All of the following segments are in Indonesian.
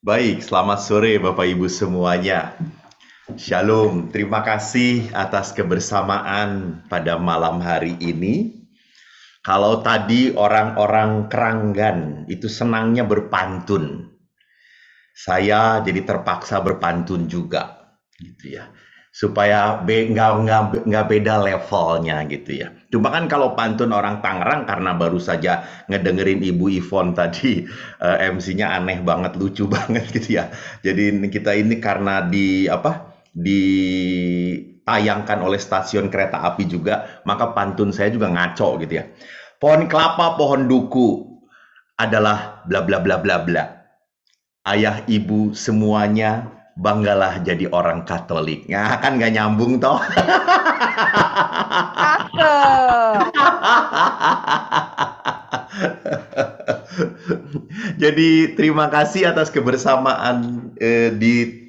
Baik, selamat sore Bapak Ibu semuanya. Shalom, terima kasih atas kebersamaan pada malam hari ini. Kalau tadi orang-orang Keranggan itu senangnya berpantun, saya jadi terpaksa berpantun juga, gitu ya. Supaya nggak beda levelnya gitu ya. Cuma kan kalau pantun orang Tangerang karena baru saja ngedengerin Ibu Ivon tadi MC-nya aneh banget, lucu banget gitu ya. Jadi kita ini karena ditayangkan oleh stasiun kereta api juga, maka pantun saya juga ngaco gitu ya. Pohon kelapa, pohon duku adalah bla bla bla bla bla. Ayah ibu semuanya banggalah jadi orang Katolik. Nah, kan nggak nyambung toh. Cakep. Jadi terima kasih atas kebersamaan di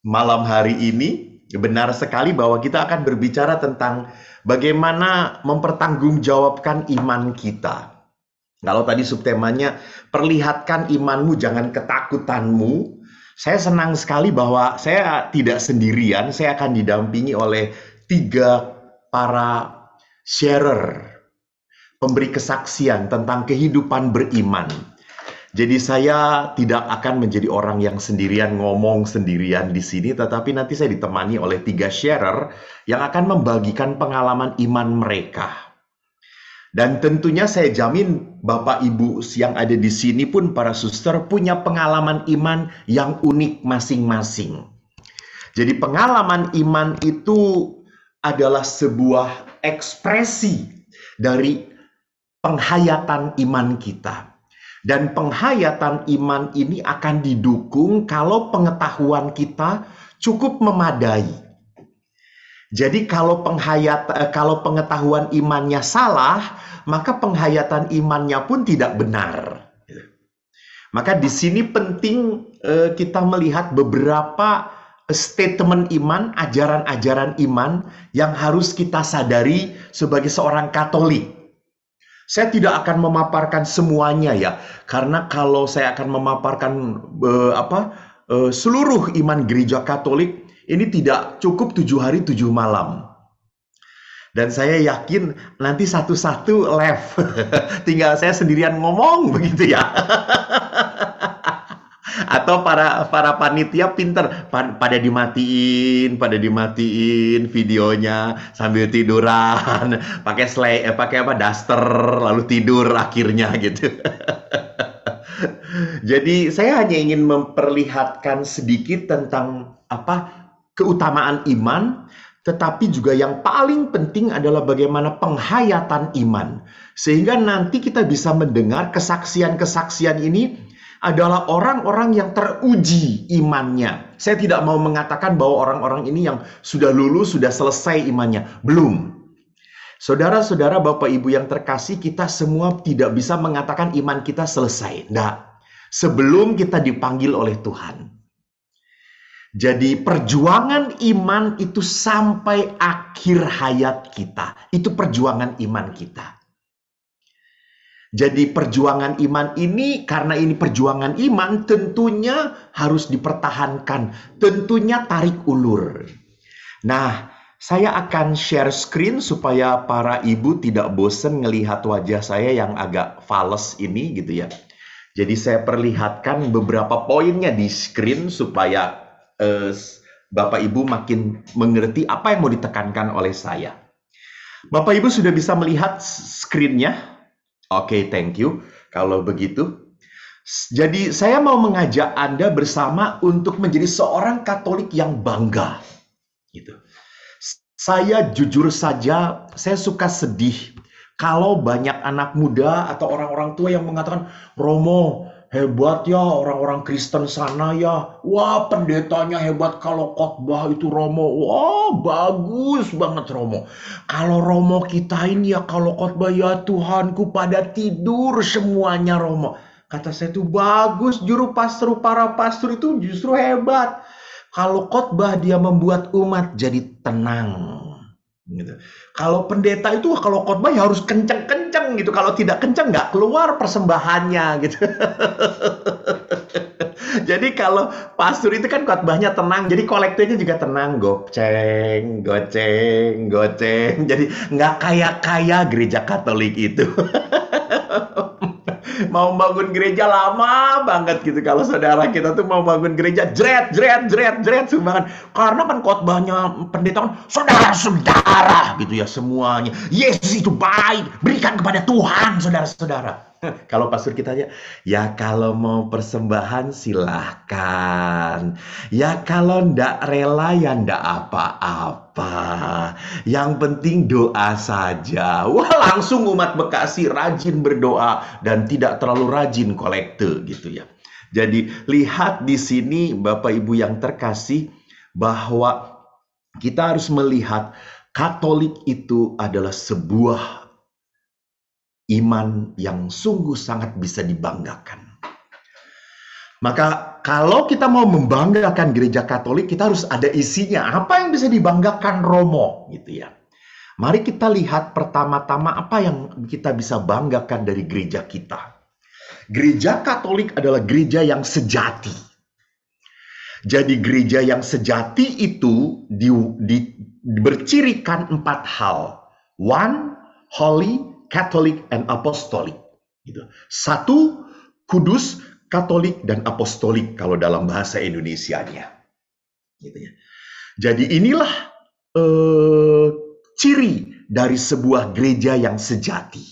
malam hari ini. Benar sekali bahwa kita akan berbicara tentang bagaimana mempertanggungjawabkan iman kita. Kalau tadi subtemanya perlihatkan imanmu jangan ketakutanmu. Saya senang sekali bahwa saya tidak sendirian, saya akan didampingi oleh tiga para sharer, pemberi kesaksian tentang kehidupan beriman. Jadi saya tidak akan menjadi orang yang sendirian ngomong sendirian di sini, tetapi nanti saya ditemani oleh tiga sharer yang akan membagikan pengalaman iman mereka. Dan tentunya saya jamin Bapak Ibu yang ada di sini pun para suster punya pengalaman iman yang unik masing-masing. Jadi pengalaman iman itu adalah sebuah ekspresi dari penghayatan iman kita. Dan penghayatan iman ini akan didukung kalau pengetahuan kita cukup memadai. Jadi kalau pengetahuan imannya salah, maka penghayatan imannya pun tidak benar. Maka di sini penting kita melihat beberapa statement iman, ajaran-ajaran iman yang harus kita sadari sebagai seorang Katolik. Saya tidak akan memaparkan semuanya ya, karena kalau saya akan memaparkan seluruh iman gereja Katolik, ini tidak cukup 7 hari 7 malam. Dan saya yakin nanti satu-satu live. Tinggal saya sendirian ngomong begitu ya. Atau para panitia pinter pada dimatiin videonya sambil tiduran, pakai apa daster lalu tidur akhirnya gitu. Jadi saya hanya ingin memperlihatkan sedikit tentang keutamaan iman, tetapi juga yang paling penting adalah bagaimana penghayatan iman. Sehingga nanti kita bisa mendengar kesaksian-kesaksian ini adalah orang-orang yang teruji imannya. Saya tidak mau mengatakan bahwa orang-orang ini yang sudah lulus, sudah selesai imannya. Belum. Saudara-saudara, Bapak Ibu yang terkasih, kita semua tidak bisa mengatakan iman kita selesai. Tidak. Sebelum kita dipanggil oleh Tuhan. Jadi perjuangan iman itu sampai akhir hayat kita. Itu perjuangan iman kita. Jadi perjuangan iman ini, karena ini perjuangan iman, tentunya harus dipertahankan. Tentunya tarik ulur. Nah, saya akan share screen supaya para ibu tidak bosen ngelihat wajah saya yang agak fals ini gitu ya. Jadi saya perlihatkan beberapa poinnya di screen supaya Bapak Ibu makin mengerti apa yang mau ditekankan oleh saya. Bapak Ibu sudah bisa melihat screen-nya? Oke, thank you. Kalau begitu, jadi saya mau mengajak Anda bersama untuk menjadi seorang Katolik yang bangga. Gitu. Saya jujur saja, saya suka sedih kalau banyak anak muda atau orang-orang tua yang mengatakan, Romo, hebat ya orang-orang Kristen sana ya. Wah, pendetanya hebat kalau khotbah itu Romo. Wah, bagus banget Romo. Kalau Romo kita ini ya kalau khotbah ya Tuhanku pada tidur semuanya Romo. Kata saya tuh bagus, para pastor itu justru hebat. Kalau khotbah dia membuat umat jadi tenang. Gitu. Kalau pendeta itu kalau khotbah ya harus kenceng-kenceng gitu. Kalau tidak kenceng nggak keluar persembahannya gitu. Jadi kalau pastor itu kan khotbahnya tenang, jadi kolektornya juga tenang, goceng, goceng, goceng. Jadi nggak kaya-kaya gereja Katolik itu. Mau bangun gereja lama banget gitu. Kalau saudara kita tuh mau bangun gereja, jret, jret, jret, jret, sumbangan. Karena kan khotbahnya pendeta kan, saudara-saudara gitu ya semuanya. Yesus itu baik, berikan kepada Tuhan, saudara-saudara. Kalau pastor kita aja, ya kalau mau persembahan silahkan. Ya kalau ndak rela ya ndak apa-apa. Yang penting doa saja. Wah, langsung umat Bekasi rajin berdoa dan tidak terlalu rajin kolekte gitu ya. Jadi lihat di sini Bapak Ibu yang terkasih bahwa kita harus melihat Katolik itu adalah sebuah iman yang sungguh sangat bisa dibanggakan. Maka kalau kita mau membanggakan gereja Katolik, kita harus ada isinya. Apa yang bisa dibanggakan Romo gitu ya. Mari kita lihat pertama-tama apa yang kita bisa banggakan dari gereja kita. Gereja Katolik adalah gereja yang sejati. Jadi gereja yang sejati itu bercirikan 4 hal. One, holy, Catholic, and apostolic. Gitu. 1, kudus, Katolik, dan apostolik kalau dalam bahasa Indonesianya. Gitu ya. Jadi inilah ciri dari sebuah gereja yang sejati.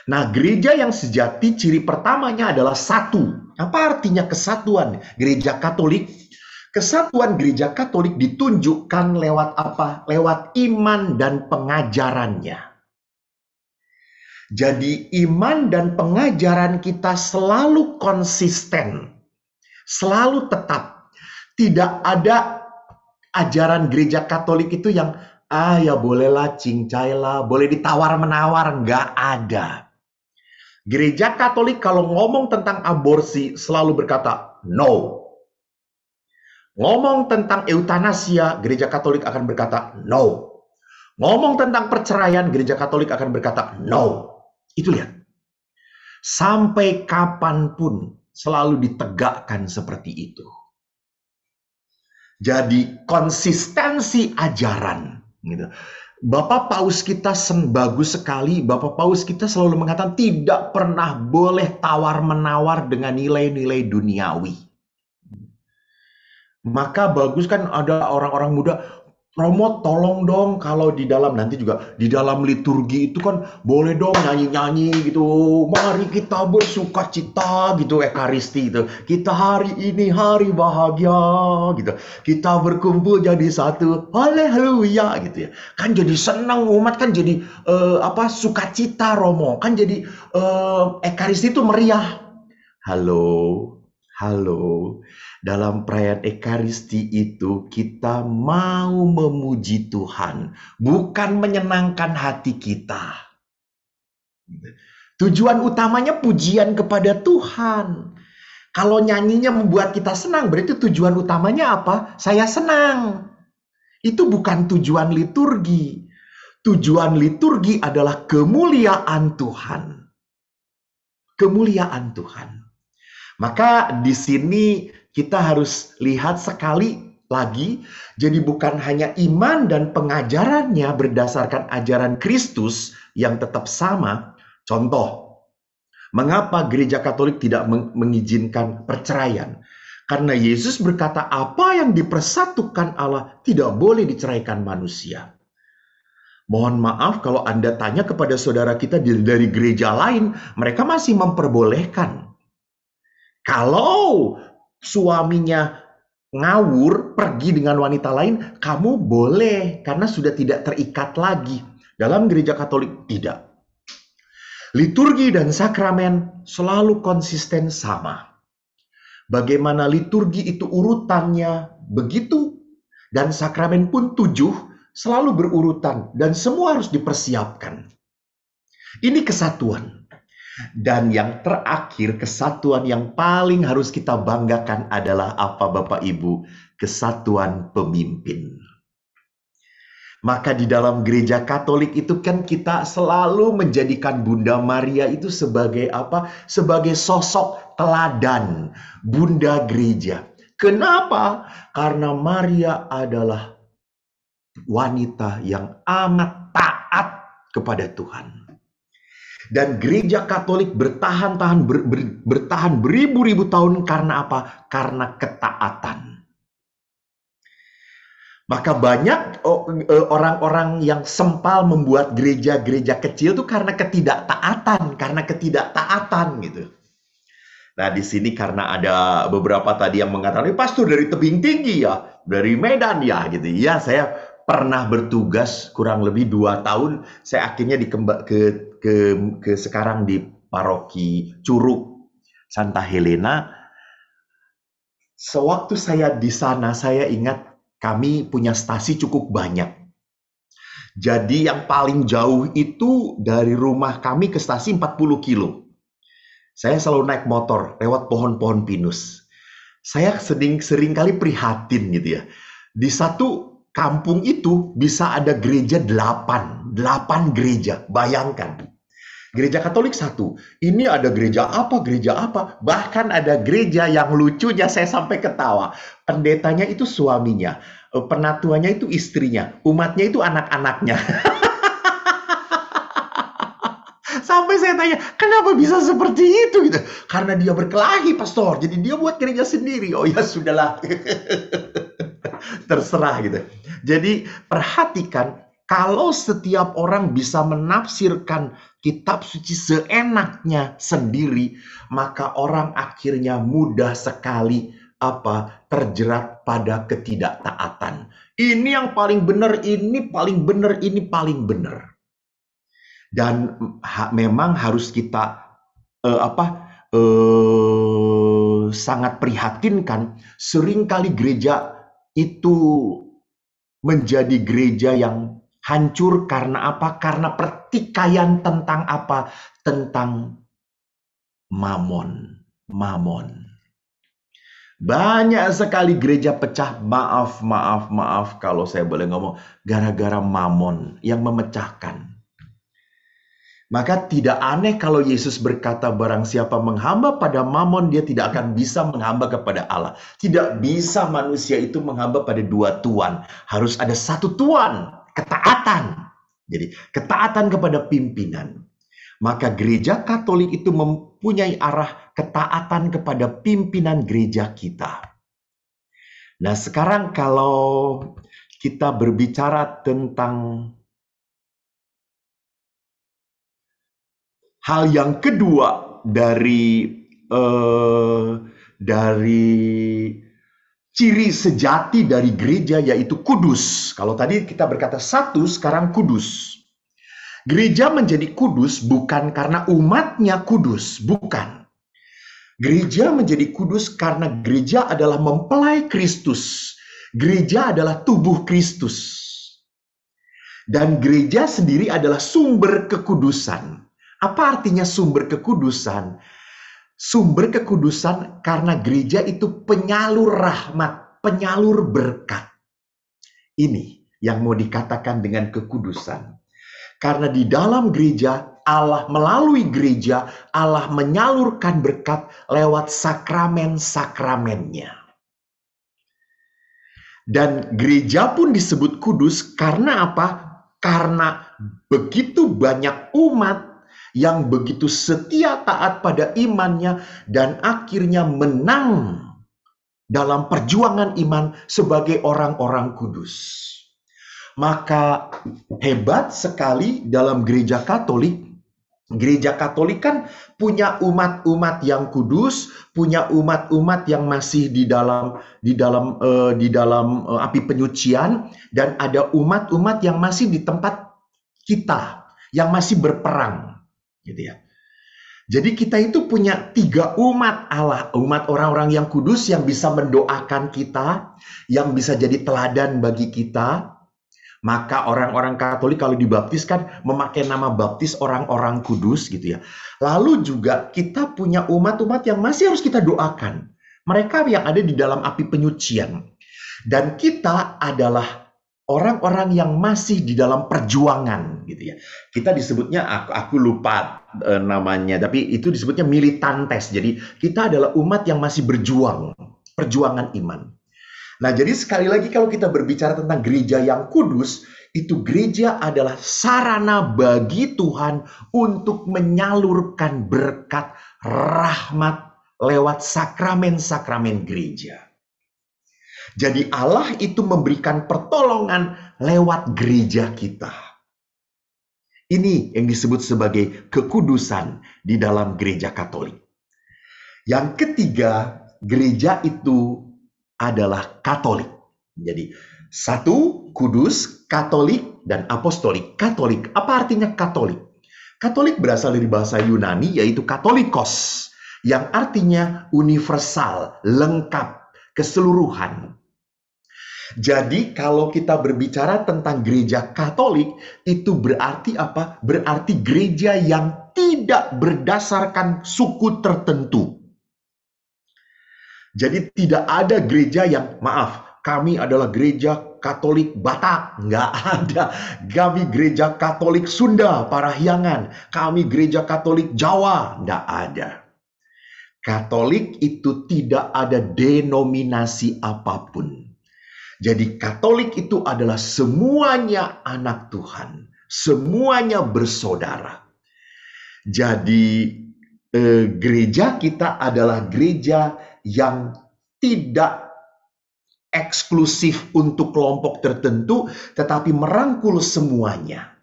Nah, gereja yang sejati ciri pertamanya adalah satu. Apa artinya kesatuan gereja Katolik? Kesatuan gereja Katolik ditunjukkan lewat apa? Lewat iman dan pengajarannya. Jadi iman dan pengajaran kita selalu konsisten, selalu tetap. Tidak ada ajaran gereja Katolik itu yang ya bolehlah cincailah, boleh ditawar-menawar, nggak ada. Gereja Katolik kalau ngomong tentang aborsi selalu berkata no. Ngomong tentang eutanasia, gereja Katolik akan berkata no. Ngomong tentang perceraian, gereja Katolik akan berkata no. Itu lihat. Sampai kapanpun selalu ditegakkan seperti itu. Jadi konsistensi ajaran. Gitu. Bapak Paus kita bagus sekali. Bapak Paus kita selalu mengatakan tidak pernah boleh tawar-menawar dengan nilai-nilai duniawi. Maka bagus kan ada orang-orang muda, Romo tolong dong kalau di dalam nanti juga di dalam liturgi itu kan boleh dong nyanyi-nyanyi gitu. Mari kita bersukacita gitu ekaristi gitu. Kita hari ini hari bahagia gitu. Kita berkumpul jadi satu. Haleluya gitu ya. Kan jadi senang umat kan jadi sukacita Romo. Kan jadi ekaristi itu meriah. Halo. Dalam perayaan Ekaristi itu kita mau memuji Tuhan, bukan menyenangkan hati kita. Tujuan utamanya pujian kepada Tuhan. Kalau nyanyinya membuat kita senang, berarti tujuan utamanya apa? Saya senang. Itu bukan tujuan liturgi. Tujuan liturgi adalah kemuliaan Tuhan. Kemuliaan Tuhan. Maka di sini kita harus lihat sekali lagi, jadi bukan hanya iman dan pengajarannya berdasarkan ajaran Kristus yang tetap sama. Contoh, mengapa gereja Katolik tidak mengizinkan perceraian? Karena Yesus berkata apa yang dipersatukan Allah tidak boleh diceraikan manusia. Mohon maaf kalau Anda tanya kepada saudara kita dari gereja lain, mereka masih memperbolehkan. Kalau suaminya ngawur, pergi dengan wanita lain, kamu boleh karena sudah tidak terikat lagi. Dalam gereja Katolik tidak. Liturgi dan sakramen selalu konsisten sama. Bagaimana liturgi itu urutannya begitu, dan sakramen pun 7 selalu berurutan dan semua harus dipersiapkan. Ini kesatuan. Dan yang terakhir, kesatuan yang paling harus kita banggakan adalah apa Bapak Ibu? Kesatuan pemimpin. Maka di dalam gereja Katolik itu kan kita selalu menjadikan Bunda Maria itu sebagai apa? Sebagai sosok teladan, Bunda Gereja. Kenapa? Karena Maria adalah wanita yang amat taat kepada Tuhan. Dan gereja Katolik bertahan beribu-ribu tahun karena apa? Karena ketaatan. Maka banyak orang-orang yang sempal membuat gereja-gereja kecil itu karena ketidaktaatan gitu. Nah, di sini karena ada beberapa tadi yang mengatakan, pastor dari tebing tinggi ya, dari Medan ya gitu. Ya, saya pernah bertugas kurang lebih 2 tahun, saya akhirnya ke sekarang di paroki Curug Santa Helena. Sewaktu saya di sana, saya ingat kami punya stasi cukup banyak. Jadi yang paling jauh itu dari rumah kami ke stasi 40 kilo. Saya selalu naik motor lewat pohon-pohon pinus. Saya sering kali prihatin gitu ya. Di satu kampung itu bisa ada gereja 8 gereja. Bayangkan. Gereja Katolik 1. Ini ada gereja apa. Bahkan ada gereja yang lucunya saya sampai ketawa. Pendetanya itu suaminya. Penatuannya itu istrinya. Umatnya itu anak-anaknya. Sampai saya tanya, kenapa bisa seperti itu gitu? Karena dia berkelahi, pastor. Jadi dia buat gereja sendiri. Oh ya sudahlah. Terserah gitu. Jadi perhatikan, kalau setiap orang bisa menafsirkan kitab suci seenaknya sendiri, maka orang akhirnya mudah sekali terjerat pada ketidaktaatan. Ini yang paling benar, ini paling benar, ini paling benar. Dan memang harus kita sangat prihatinkan. Seringkali gereja itu menjadi gereja yang hancur karena apa? Karena pertikaian tentang apa? Tentang mamon. Banyak sekali gereja pecah, maaf kalau saya boleh ngomong, gara-gara mamon yang memecahkan. Maka tidak aneh kalau Yesus berkata, barang siapa menghamba pada mamon, dia tidak akan bisa menghamba kepada Allah. Tidak bisa manusia itu menghamba pada 2 tuan. Harus ada 1 tuan, ketaatan. Jadi ketaatan kepada pimpinan. Maka gereja Katolik itu mempunyai arah ketaatan kepada pimpinan gereja kita. Nah, sekarang kalau kita berbicara tentang hal yang kedua dari ciri sejati dari gereja, yaitu kudus. Kalau tadi kita berkata 1, sekarang kudus. Gereja menjadi kudus bukan karena umatnya kudus, bukan. Gereja menjadi kudus karena gereja adalah mempelai Kristus. Gereja adalah tubuh Kristus. Dan gereja sendiri adalah sumber kekudusan. Apa artinya sumber kekudusan? Sumber kekudusan karena gereja itu penyalur rahmat, penyalur berkat. Ini yang mau dikatakan dengan kekudusan. Karena di dalam gereja, Allah melalui gereja, Allah menyalurkan berkat lewat sakramen-sakramennya. Dan gereja pun disebut kudus karena apa? Karena begitu banyak umat yang begitu setia taat pada imannya dan akhirnya menang dalam perjuangan iman sebagai orang-orang kudus. Maka hebat sekali dalam gereja Katolik. Gereja Katolik kan punya umat-umat yang kudus, punya umat-umat yang masih di dalam api penyucian, dan ada umat-umat yang masih di tempat kita, yang masih berperang. Gitu ya. Jadi kita itu punya 3 umat Allah, umat orang-orang yang kudus yang bisa mendoakan kita, yang bisa jadi teladan bagi kita. Maka orang-orang Katolik kalau dibaptis kan memakai nama baptis orang-orang kudus gitu ya. Lalu juga kita punya umat-umat yang masih harus kita doakan. Mereka yang ada di dalam api penyucian. Dan kita adalah orang-orang yang masih di dalam perjuangan gitu ya. Kita disebutnya aku lupa namanya, tapi itu disebutnya militantes. Jadi kita adalah umat yang masih berjuang, perjuangan iman. Nah, jadi sekali lagi kalau kita berbicara tentang gereja yang kudus, itu gereja adalah sarana bagi Tuhan untuk menyalurkan berkat rahmat lewat sakramen-sakramen gereja. Jadi Allah itu memberikan pertolongan lewat gereja kita. Ini yang disebut sebagai kekudusan di dalam gereja Katolik. Yang ketiga, gereja itu adalah Katolik. Jadi, satu, kudus, Katolik, dan apostolik. Katolik, apa artinya Katolik? Katolik berasal dari bahasa Yunani, yaitu katolikos, yang artinya universal, lengkap, keseluruhan. Jadi, kalau kita berbicara tentang gereja Katolik, itu berarti apa? Berarti gereja yang tidak berdasarkan suku tertentu. Jadi tidak ada gereja yang, maaf, kami adalah gereja Katolik Batak. Nggak ada. Kami gereja Katolik Sunda, Parahyangan. Kami gereja Katolik Jawa. Nggak ada. Katolik itu tidak ada denominasi apapun. Jadi Katolik itu adalah semuanya anak Tuhan. Semuanya bersaudara. Jadi gereja kita adalah gereja yang tidak eksklusif untuk kelompok tertentu, tetapi merangkul semuanya.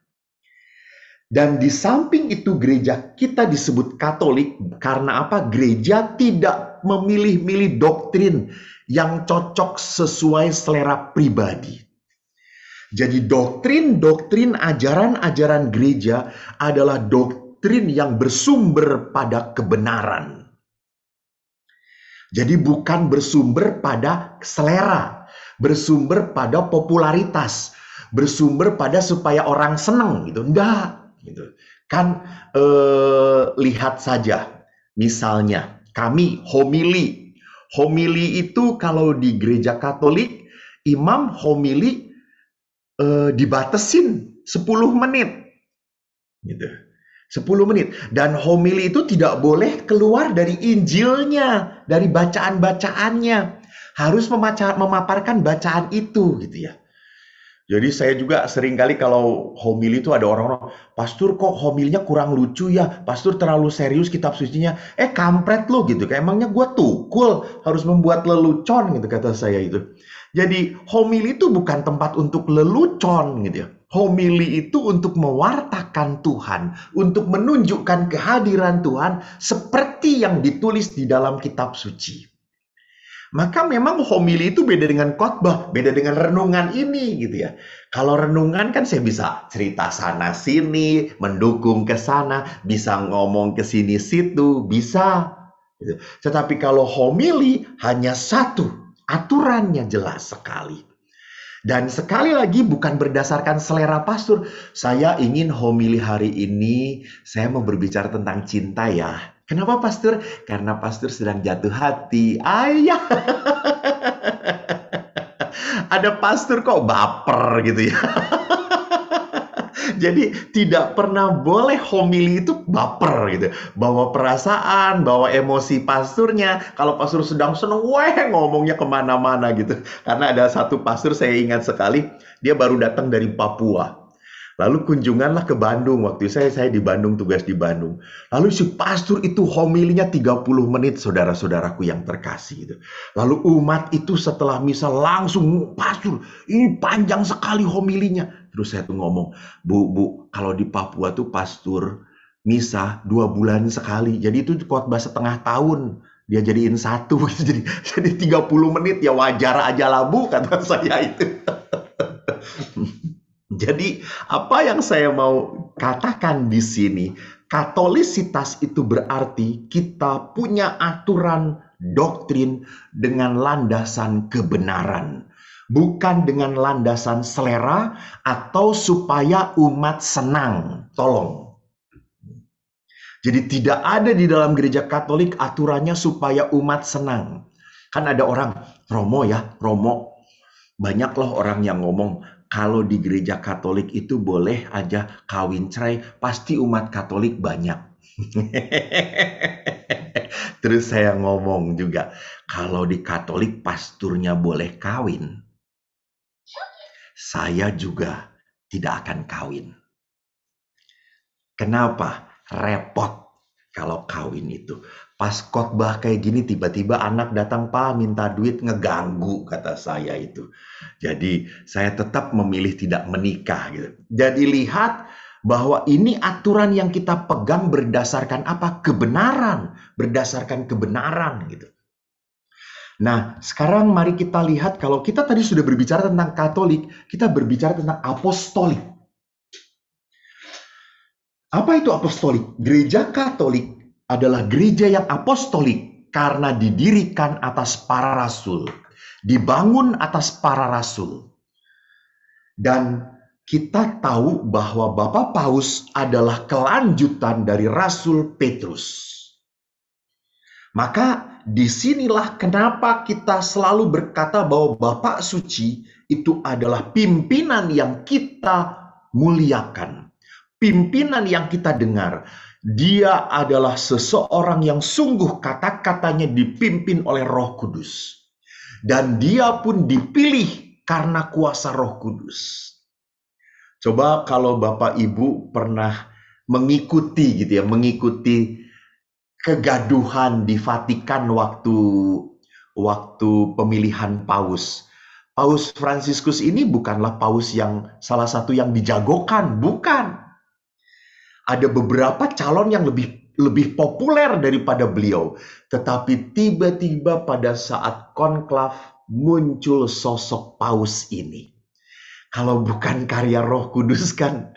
Dan di samping itu gereja kita disebut Katolik karena apa? Gereja tidak memilih-milih doktrin yang cocok sesuai selera pribadi. Jadi doktrin-doktrin ajaran-ajaran gereja adalah doktrin yang bersumber pada kebenaran. Jadi bukan bersumber pada selera, bersumber pada popularitas, bersumber pada supaya orang senang gitu. Enggak, gitu. Kan lihat saja, misalnya kami homili. Homili itu kalau di gereja Katolik, imam homili dibatasin 10 menit. Gitu. 10 menit. Dan homili itu tidak boleh keluar dari Injilnya, dari bacaan-bacaannya. Harus memaparkan bacaan itu gitu ya. Jadi saya juga seringkali kalau homili itu ada orang-orang, pastor kok homilinya kurang lucu ya, pastor terlalu serius kitab sucinya. Kampret lo gitu, kayak emangnya gue tukul harus membuat lelucon gitu kata saya itu. Jadi homili itu bukan tempat untuk lelucon gitu ya. Homili itu untuk mewartakan Tuhan, untuk menunjukkan kehadiran Tuhan seperti yang ditulis di dalam kitab suci. Maka memang homili itu beda dengan khotbah, beda dengan renungan ini gitu ya. Kalau renungan kan saya bisa cerita sana sini, mendukung ke sana, bisa ngomong ke sini situ, bisa. Gitu. Tetapi kalau homili hanya satu, aturannya jelas sekali. Dan sekali lagi bukan berdasarkan selera pastor. Saya ingin homili hari ini, saya mau berbicara tentang cinta ya. Kenapa pastor? Karena pastor sedang jatuh hati. Ayah. Ada pastor kok baper gitu ya. Jadi tidak pernah boleh homili itu baper gitu. Bawa perasaan, bawa emosi pasturnya. Kalau pastor sedang seneng, ngomongnya kemana-mana gitu. Karena ada satu pastor saya ingat sekali, dia baru datang dari Papua. Lalu kunjunganlah ke Bandung. Waktu saya di Bandung, tugas di Bandung. Lalu si pastor itu homilinya 30 menit, saudara-saudaraku yang terkasih gitu. Lalu umat itu setelah misa langsung, pastor ini panjang sekali homilinya. Terus saya tuh ngomong, Bu, kalau di Papua tuh pastor misa 2 bulan sekali. Jadi itu khotbah setengah tahun. Dia jadiin satu. Jadi 30 menit ya wajar aja lah Bu, kata saya itu. Jadi apa yang saya mau katakan di sini, katolisitas itu berarti kita punya aturan doktrin dengan landasan kebenaran. Bukan dengan landasan selera atau supaya umat senang. Tolong. Jadi tidak ada di dalam gereja Katolik aturannya supaya umat senang. Kan ada orang, promo ya, promo. Banyak loh orang yang ngomong, kalau di gereja Katolik itu boleh aja kawin cerai, pasti umat Katolik banyak. Terus saya ngomong juga, kalau di Katolik pasturnya boleh kawin, saya juga tidak akan kawin. Kenapa? Repot kalau kawin itu. Pas khotbah kayak gini tiba-tiba anak datang, "Pak, minta duit," ngeganggu kata saya itu. Jadi saya tetap memilih tidak menikah gitu. Jadi lihat bahwa ini aturan yang kita pegang berdasarkan apa? Kebenaran, berdasarkan kebenaran gitu. Nah, sekarang mari kita lihat, kalau kita tadi sudah berbicara tentang Katolik, kita berbicara tentang apostolik. Apa itu apostolik? Gereja Katolik adalah gereja yang apostolik karena didirikan atas para rasul, dibangun atas para rasul. Dan kita tahu bahwa Bapak Paus adalah kelanjutan dari Rasul Petrus. Maka disinilah kenapa kita selalu berkata bahwa Bapak Suci itu adalah pimpinan yang kita muliakan. Pimpinan yang kita dengar, dia adalah seseorang yang sungguh kata-katanya dipimpin oleh Roh Kudus. Dan dia pun dipilih karena kuasa Roh Kudus. Coba kalau Bapak Ibu pernah mengikuti gitu ya, mengikuti kegaduhan di Vatikan waktu pemilihan paus. Paus Fransiskus ini bukanlah paus yang salah satu yang dijagokan, bukan. Ada beberapa calon yang lebih populer daripada beliau. Tetapi tiba-tiba pada saat konklav muncul sosok paus ini. Kalau bukan karya Roh Kudus kan,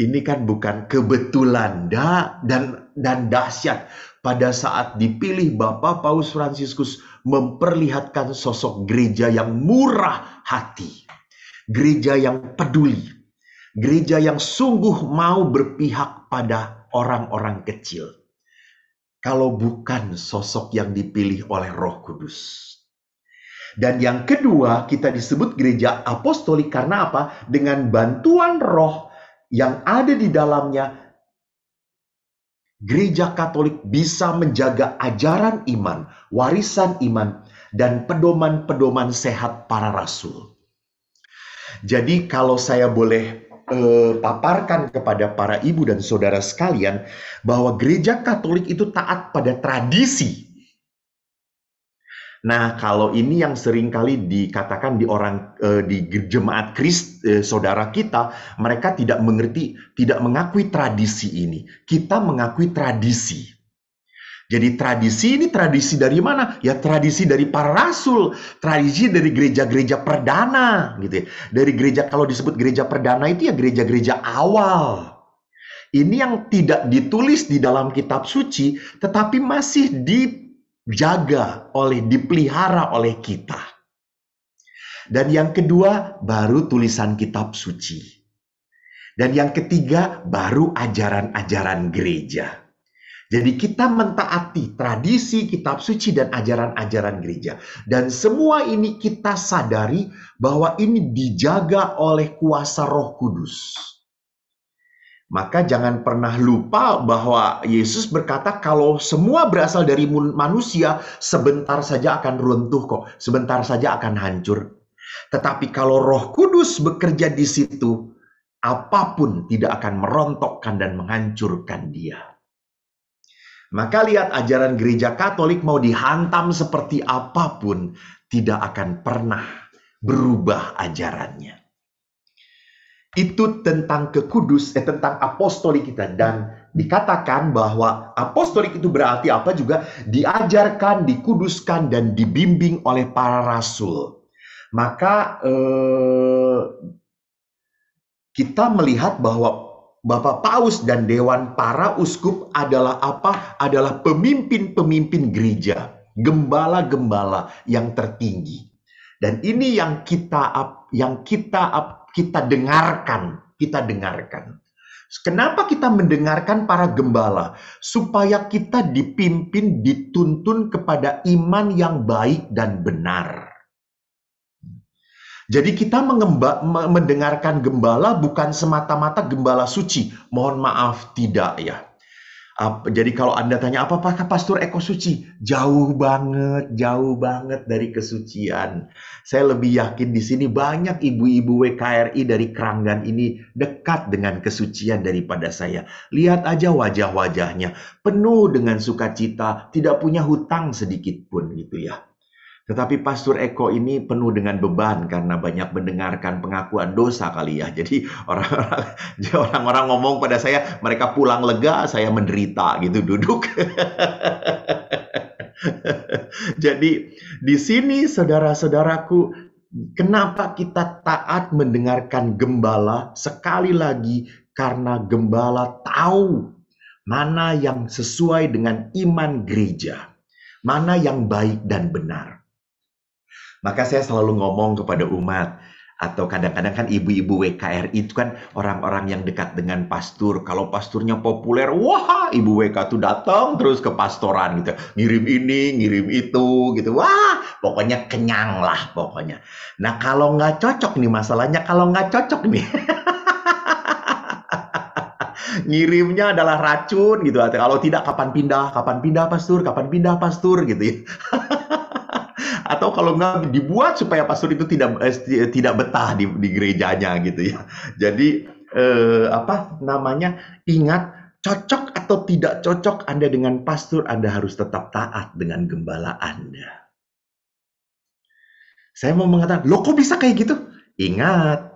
ini kan bukan kebetulan dan dahsyat. Pada saat dipilih, Bapak Paus Fransiskus memperlihatkan sosok gereja yang murah hati. Gereja yang peduli. Gereja yang sungguh mau berpihak pada orang-orang kecil. Kalau bukan sosok yang dipilih oleh Roh Kudus. Dan yang kedua, kita disebut gereja apostolik karena apa? Dengan bantuan Roh yang ada di dalamnya, gereja Katolik bisa menjaga ajaran iman, warisan iman, dan pedoman-pedoman sehat para rasul. Jadi kalau saya boleh paparkan kepada para ibu dan saudara sekalian, bahwa gereja Katolik itu taat pada tradisi. Nah, kalau ini yang seringkali dikatakan di jemaat saudara kita, mereka tidak mengerti, tidak mengakui tradisi ini. Kita mengakui tradisi. Jadi tradisi ini tradisi dari mana? Ya tradisi dari para rasul, tradisi dari gereja-gereja perdana, gitu ya. Dari gereja, kalau disebut gereja perdana itu ya gereja-gereja awal. Ini yang tidak ditulis di dalam kitab suci, tetapi masih dijaga dipelihara oleh kita. Dan yang kedua, baru tulisan kitab suci. Dan yang ketiga, baru ajaran-ajaran gereja. Jadi kita mentaati tradisi, kitab suci, dan ajaran-ajaran gereja. Dan semua ini kita sadari bahwa ini dijaga oleh kuasa Roh Kudus. Maka jangan pernah lupa bahwa Yesus berkata kalau semua berasal dari manusia, sebentar saja akan runtuh kok, sebentar saja akan hancur. Tetapi kalau Roh Kudus bekerja di situ, apapun tidak akan merontokkan dan menghancurkan dia. Maka lihat ajaran gereja Katolik mau dihantam seperti apapun, tidak akan pernah berubah ajarannya. Itu tentang tentang apostolik kita. Dan dikatakan bahwa apostolik itu berarti apa juga? Diajarkan, dikuduskan, dan dibimbing oleh para rasul. Maka kita melihat bahwa Bapak Paus dan Dewan para Uskup adalah apa? Adalah pemimpin-pemimpin gereja, gembala-gembala yang tertinggi. Dan ini yang kita dengarkan, Kenapa kita mendengarkan para gembala? Supaya kita dipimpin, dituntun kepada iman yang baik dan benar. Jadi kita mendengarkan gembala bukan semata-mata gembala suci. Mohon maaf, tidak ya. Jadi kalau Anda tanya, apakah Pastor Eko suci? Jauh banget dari kesucian. Saya lebih yakin di sini banyak ibu-ibu WKRI dari Keranggan ini dekat dengan kesucian daripada saya. Lihat aja wajah-wajahnya, penuh dengan sukacita, tidak punya hutang sedikit pun gitu ya. Tetapi Pastor Eko ini penuh dengan beban karena banyak mendengarkan pengakuan dosa kali ya. Jadi orang-orang ngomong pada saya, mereka pulang lega, saya menderita gitu duduk. Jadi di sini saudara-saudaraku, kenapa kita taat mendengarkan gembala? Sekali lagi karena gembala tahu mana yang sesuai dengan iman gereja, mana yang baik dan benar. Maka saya selalu ngomong kepada umat, atau kadang-kadang kan ibu-ibu WKRI itu kan orang-orang yang dekat dengan pastor. Kalau pasturnya populer, wah ibu WK tuh datang terus ke pastoran gitu. Ngirim ini, ngirim itu gitu. Wah, pokoknya kenyang lah pokoknya. Nah kalau nggak cocok nih masalahnya, kalau nggak cocok nih. Ngirimnya adalah racun gitu. Kalau tidak kapan pindah pastor gitu ya. Atau kalau nggak dibuat supaya pastor itu tidak betah di gerejanya gitu ya. Jadi apa namanya, ingat, cocok atau tidak cocok Anda dengan pastor, Anda harus tetap taat dengan gembala Anda. Saya mau mengatakan, loh kok bisa kayak gitu? Ingat,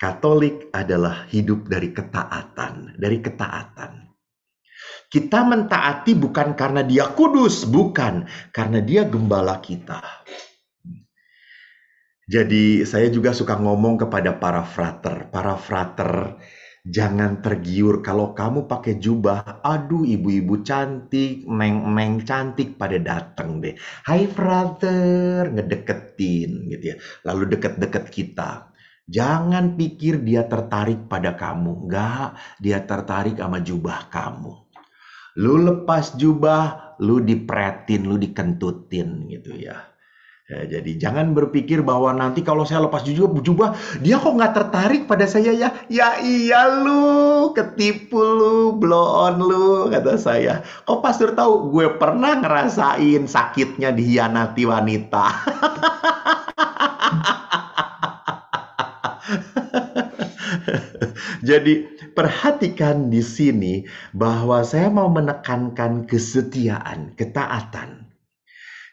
Katolik adalah hidup dari ketaatan, Kita mentaati bukan karena dia kudus, bukan, karena dia gembala kita. Jadi saya juga suka ngomong kepada para frater, jangan tergiur kalau kamu pakai jubah, aduh ibu-ibu cantik, neng cantik pada datang deh. Hai frater, ngedeketin gitu ya. Lalu deket-deket kita. Jangan pikir dia tertarik pada kamu. Enggak, dia tertarik sama jubah kamu. Lu lepas jubah, lu dipretin, lu dikentutin gitu ya. Ya, jadi jangan berpikir bahwa nanti kalau saya lepas jubah, dia kok nggak tertarik pada saya ya? Ya iya lu, ketipu lu, blow on lu, kata saya. Kok pastor tahu? Gue pernah ngerasain sakitnya dihianati wanita. Jadi perhatikan di sini bahwa saya mau menekankan kesetiaan, ketaatan.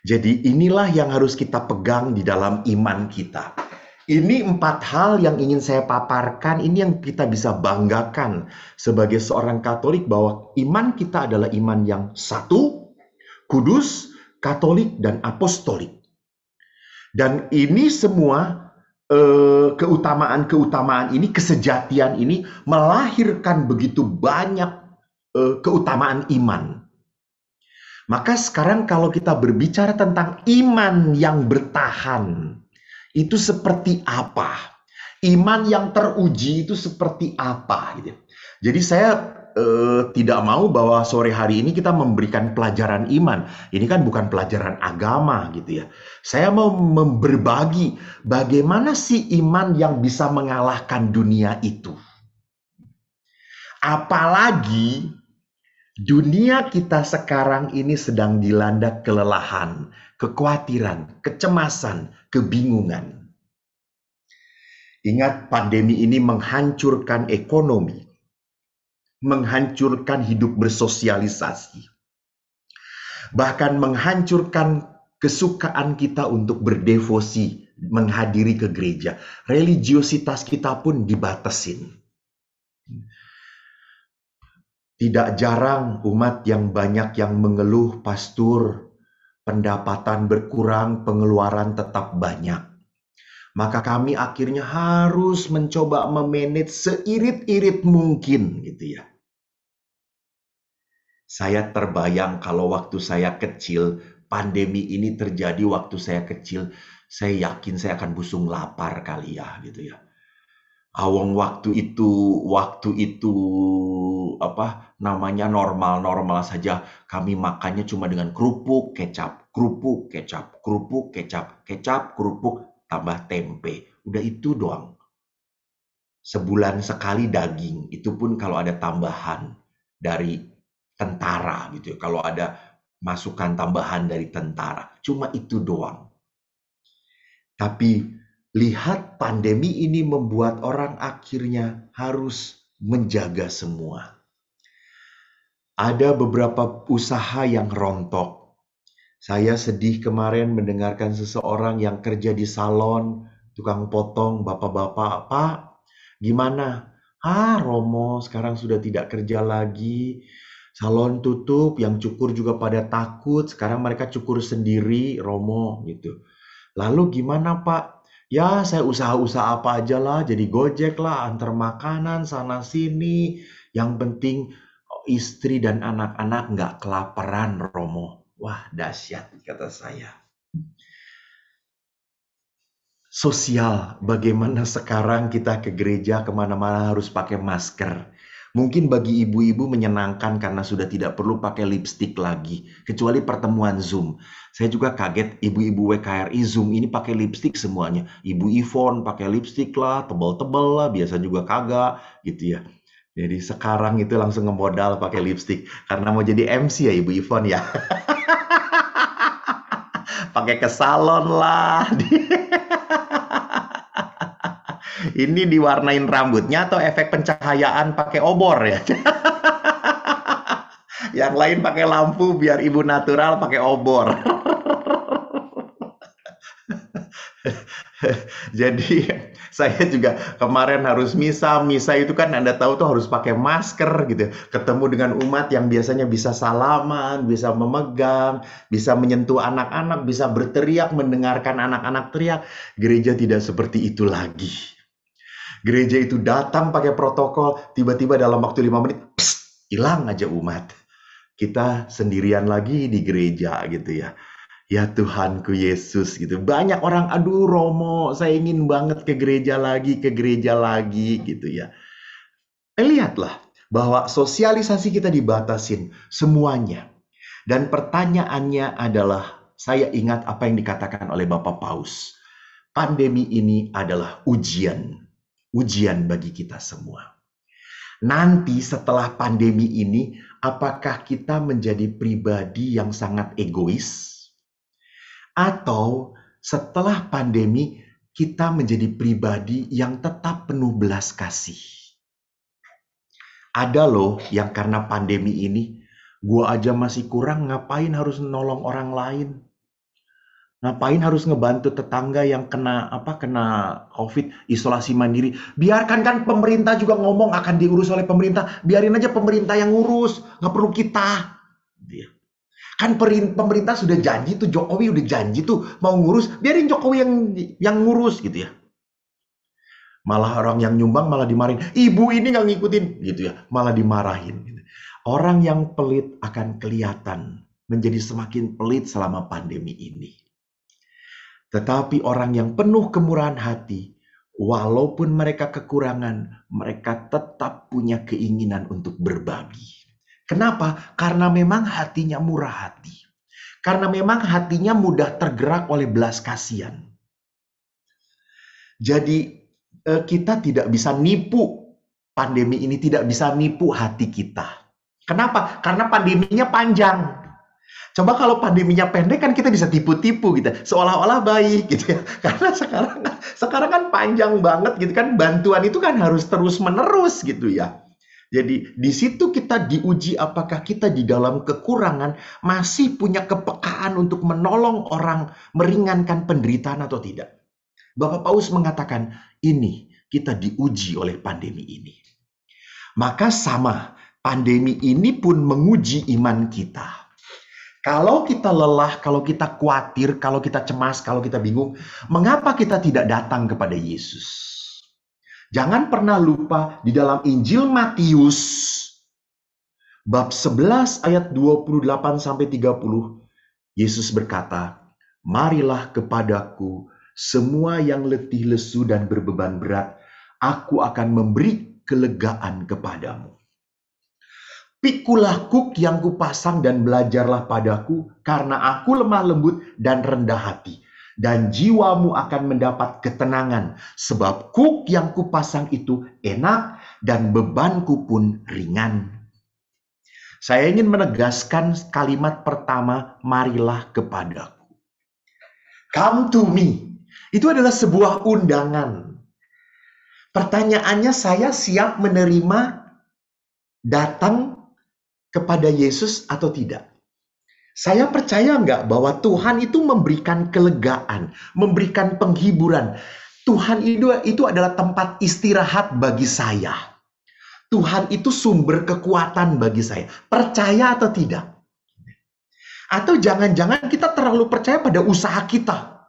Jadi inilah yang harus kita pegang di dalam iman kita. Ini 4 hal yang ingin saya paparkan, ini yang kita bisa banggakan sebagai seorang Katolik bahwa iman kita adalah iman yang satu, kudus, Katolik, dan apostolik. Dan ini semua keutamaan-keutamaan ini, kesejatian ini melahirkan begitu banyak keutamaan iman. Maka sekarang kalau kita berbicara tentang iman yang bertahan, itu seperti apa? Iman yang teruji itu seperti apa? Gitu. Jadi saya tidak mau bahwa sore hari ini kita memberikan pelajaran iman. Ini kan bukan pelajaran agama gitu ya. Saya mau berbagi bagaimana sih iman yang bisa mengalahkan dunia itu. Apalagi dunia kita sekarang ini sedang dilanda kelelahan, kekhawatiran, kecemasan, kebingungan. Ingat, pandemi ini menghancurkan ekonomi, menghancurkan hidup bersosialisasi, bahkan menghancurkan kesukaan kita untuk berdevosi, menghadiri ke gereja. Religiositas kita pun dibatasin. Tidak jarang umat yang banyak yang mengeluh, pastor, pendapatan berkurang, pengeluaran tetap banyak. Maka kami akhirnya harus mencoba memanage seirit-irit mungkin gitu ya. Saya terbayang kalau waktu saya kecil, pandemi ini terjadi waktu saya kecil, saya yakin saya akan busung lapar kali ya gitu ya. Awang waktu itu apa namanya normal saja, kami makannya cuma dengan kerupuk kecap, kerupuk kecap, kerupuk kecap, kecap kerupuk tambah tempe. Udah itu doang. Sebulan sekali daging, itu pun kalau ada tambahan dari tentara gitu ya. Kalau ada masukan tambahan dari tentara, cuma itu doang. Tapi lihat pandemi ini membuat orang akhirnya harus menjaga semua. Ada beberapa usaha yang rontok. Saya sedih kemarin mendengarkan seseorang yang kerja di salon, tukang potong, bapak-bapak, "Pak, gimana?" "Ah, Romo, sekarang sudah tidak kerja lagi. Salon tutup, yang cukur juga pada takut. Sekarang mereka cukur sendiri, Romo," gitu. "Lalu gimana, Pak?" "Ya, saya usaha-usaha apa aja lah, jadi gojek lah, antar makanan sana sini. Yang penting istri dan anak-anak nggak kelaparan, Romo." Wah, dahsyat, kata saya. Sosial, bagaimana sekarang kita ke gereja kemana-mana harus pakai masker. Mungkin bagi ibu-ibu menyenangkan karena sudah tidak perlu pakai lipstik lagi, kecuali pertemuan Zoom. Saya juga kaget ibu-ibu WKRI Zoom ini pakai lipstik semuanya. Ibu Ivon pakai lipstik lah, tebal-tebal lah, biasa juga kagak gitu ya. Jadi sekarang itu langsung ngemodal pakai lipstik karena mau jadi MC ya Ibu Ivon ya. Pakai ke salon lah. Ini diwarnain rambutnya atau efek pencahayaan pakai obor ya? Yang lain pakai lampu biar ibu natural pakai obor. Jadi saya juga kemarin harus misa itu kan Anda tahu tuh harus pakai masker gitu. Ketemu dengan umat yang biasanya bisa salaman, bisa memegang, bisa menyentuh anak-anak, bisa berteriak, mendengarkan anak-anak teriak. Gereja tidak seperti itu lagi. Gereja itu datang pakai protokol, tiba-tiba dalam waktu 5 menit, hilang aja umat. Kita sendirian lagi di gereja gitu ya. Ya Tuhanku Yesus gitu. Banyak orang, aduh Romo, saya ingin banget ke gereja lagi gitu ya. Lihatlah bahwa sosialisasi kita dibatasin semuanya. Dan pertanyaannya adalah, saya ingat apa yang dikatakan oleh Bapak Paus. Pandemi ini adalah ujian bagi kita semua. Nanti setelah pandemi ini, apakah kita menjadi pribadi yang sangat egois? Atau setelah pandemi, kita menjadi pribadi yang tetap penuh belas kasih? Ada loh yang karena pandemi ini, gua aja masih kurang, ngapain harus nolong orang lain? Ngapain harus ngebantu tetangga yang kena COVID, isolasi mandiri? Biarkan kan pemerintah juga ngomong akan diurus oleh pemerintah. Biarin aja pemerintah yang ngurus, nggak perlu kita. Kan pemerintah sudah janji tuh, Jokowi udah janji tuh mau ngurus, biarin Jokowi yang ngurus gitu ya. Malah orang yang nyumbang malah dimarahin. Ibu ini nggak ngikutin gitu ya, malah dimarahin. Gitu. Orang yang pelit akan kelihatan menjadi semakin pelit selama pandemi ini. Tetapi orang yang penuh kemurahan hati, walaupun mereka kekurangan, mereka tetap punya keinginan untuk berbagi. Kenapa? Karena memang hatinya murah hati. Karena memang hatinya mudah tergerak oleh belas kasihan. Jadi kita tidak bisa nipu pandemi ini, tidak bisa nipu hati kita. Kenapa? Karena pandeminya panjang. Coba kalau pandeminya pendek kan kita bisa tipu-tipu gitu, seolah-olah baik gitu ya. Karena sekarang kan panjang banget gitu kan, bantuan itu kan harus terus-menerus gitu ya. Jadi di situ kita diuji apakah kita di dalam kekurangan masih punya kepekaan untuk menolong orang, meringankan penderitaan atau tidak. Bapak Paus mengatakan ini kita diuji oleh pandemi ini. Maka sama, pandemi ini pun menguji iman kita. Kalau kita lelah, kalau kita khawatir, kalau kita cemas, kalau kita bingung, mengapa kita tidak datang kepada Yesus? Jangan pernah lupa di dalam Injil Matius bab 11 ayat 28 sampai 30, Yesus berkata, "Marilah kepadaku semua yang letih lesu dan berbeban berat, aku akan memberi kelegaan kepadamu. Pikulah kuk yang kupasang dan belajarlah padaku, karena aku lemah lembut dan rendah hati." dan jiwamu akan mendapat ketenangan, sebab kuk yang kupasang itu enak dan bebanku pun ringan. Saya ingin menegaskan kalimat pertama, marilah kepadaku. Come to me. Itu adalah sebuah undangan. Pertanyaannya, saya siap menerima datang kepada Yesus atau tidak? Saya percaya nggak bahwa Tuhan itu memberikan kelegaan, memberikan penghiburan. Tuhan itu adalah tempat istirahat bagi saya. Tuhan itu sumber kekuatan bagi saya. Percaya atau tidak? Atau jangan-jangan kita terlalu percaya pada usaha kita.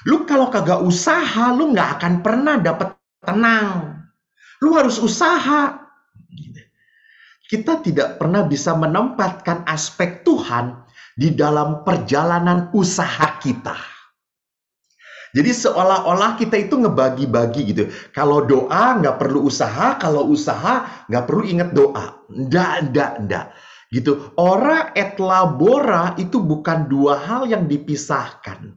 Lu kalau kagak usaha, lu nggak akan pernah dapat tenang. Lu harus usaha. Kita tidak pernah bisa menempatkan aspek Tuhan di dalam perjalanan usaha kita. Jadi seolah-olah kita itu ngebagi-bagi gitu. Kalau doa nggak perlu usaha, kalau usaha nggak perlu ingat doa. Nggak. Gitu. Ora et labora itu bukan dua hal yang dipisahkan.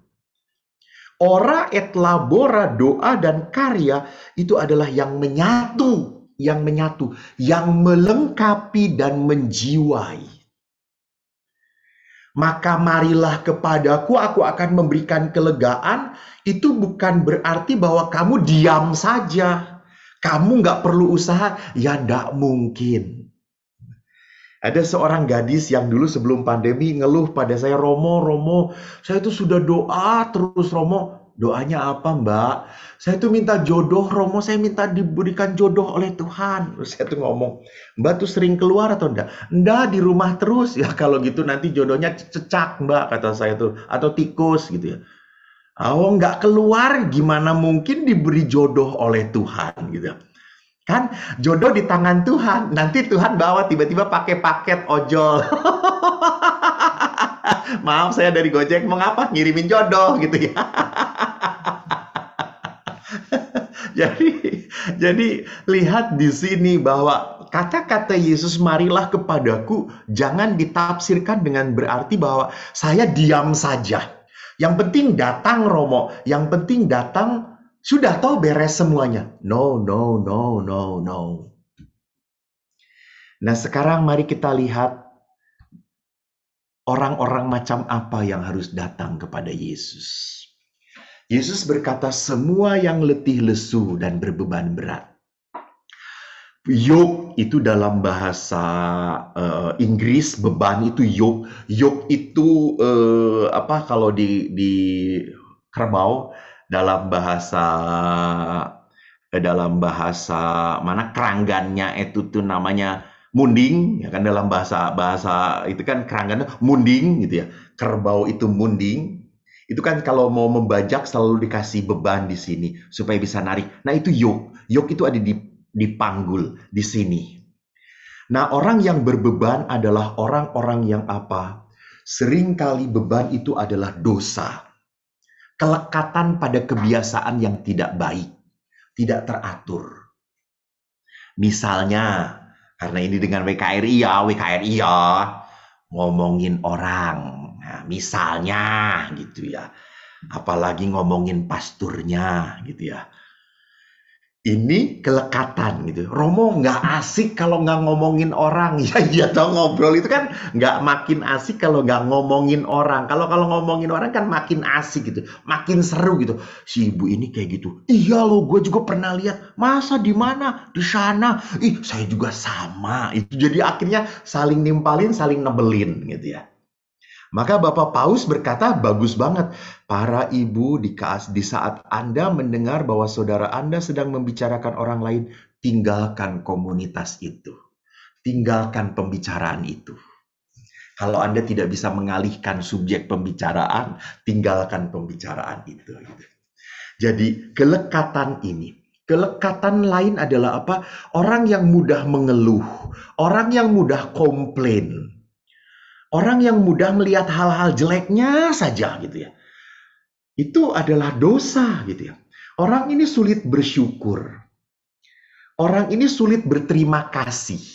Ora et labora, doa dan karya itu adalah yang menyatu, yang melengkapi dan menjiwai. Maka marilah kepadaku, aku akan memberikan kelegaan. Itu bukan berarti bahwa kamu diam saja. Kamu nggak perlu usaha. Ya nggak mungkin. Ada seorang gadis yang dulu sebelum pandemi ngeluh pada saya, Romo, saya itu sudah doa terus, Romo. Doanya apa, Mbak? Saya tuh minta jodoh, Romo, saya minta diberikan jodoh oleh Tuhan. Terus saya tuh ngomong, Mbak tuh sering keluar atau enggak? Enggak, di rumah terus. Ya kalau gitu nanti jodohnya cecak, Mbak, kata saya tuh. Atau tikus gitu ya. Oh, enggak keluar, gimana mungkin diberi jodoh oleh Tuhan gitu. Kan jodoh di tangan Tuhan. Nanti Tuhan bawa tiba-tiba pakai paket ojol. Maaf, saya dari Gojek, mau ngapa? Ngirimin jodoh gitu ya. Jadi lihat di sini bahwa kata-kata Yesus marilah kepadaku jangan ditafsirkan dengan berarti bahwa saya diam saja. Yang penting datang, Romo. Yang penting datang, sudah tahu beres semuanya. No. Nah, sekarang mari kita lihat orang-orang macam apa yang harus datang kepada Yesus. Yesus berkata, semua yang letih lesu dan berbeban berat. Yoke itu dalam bahasa Inggris, beban itu yoke. Yoke itu kalau di kerbau dalam bahasa mana keranggannya itu tuh namanya munding, ya kan, dalam bahasa itu kan keranggannya munding gitu ya. Kerbau itu munding. Itu kan kalau mau membajak selalu dikasih beban di sini supaya bisa narik. Nah, itu yoke. Yoke itu ada di panggul di sini. Nah, orang yang berbeban adalah orang-orang yang apa? Seringkali beban itu adalah dosa. Kelekatan pada kebiasaan yang tidak baik, tidak teratur. Misalnya, karena ini dengan WKRI ya, ngomongin orang. Nah, misalnya gitu ya. Apalagi ngomongin pasturnya gitu ya. Ini kelekatan gitu. Romo nggak asik kalau nggak ngomongin orang. Ya iya dong, ngobrol itu kan nggak makin asik kalau nggak ngomongin orang. Kalau ngomongin orang kan makin asik gitu. Makin seru gitu. Si ibu ini kayak gitu. Iya loh, gue juga pernah lihat. Masa di mana? Di sana. Ih, saya juga sama. Itu jadi akhirnya saling nimpalin, saling nebelin gitu ya. Maka Bapak Paus berkata, bagus banget. Para ibu di saat Anda mendengar bahwa saudara Anda sedang membicarakan orang lain, tinggalkan komunitas itu. Tinggalkan pembicaraan itu. Kalau Anda tidak bisa mengalihkan subjek pembicaraan, tinggalkan pembicaraan itu. Jadi kelekatan ini. Kelekatan lain adalah apa? Orang yang mudah mengeluh. Orang yang mudah komplain. Orang yang mudah melihat hal-hal jeleknya saja gitu ya. Itu adalah dosa gitu ya. Orang ini sulit bersyukur. Orang ini sulit berterima kasih.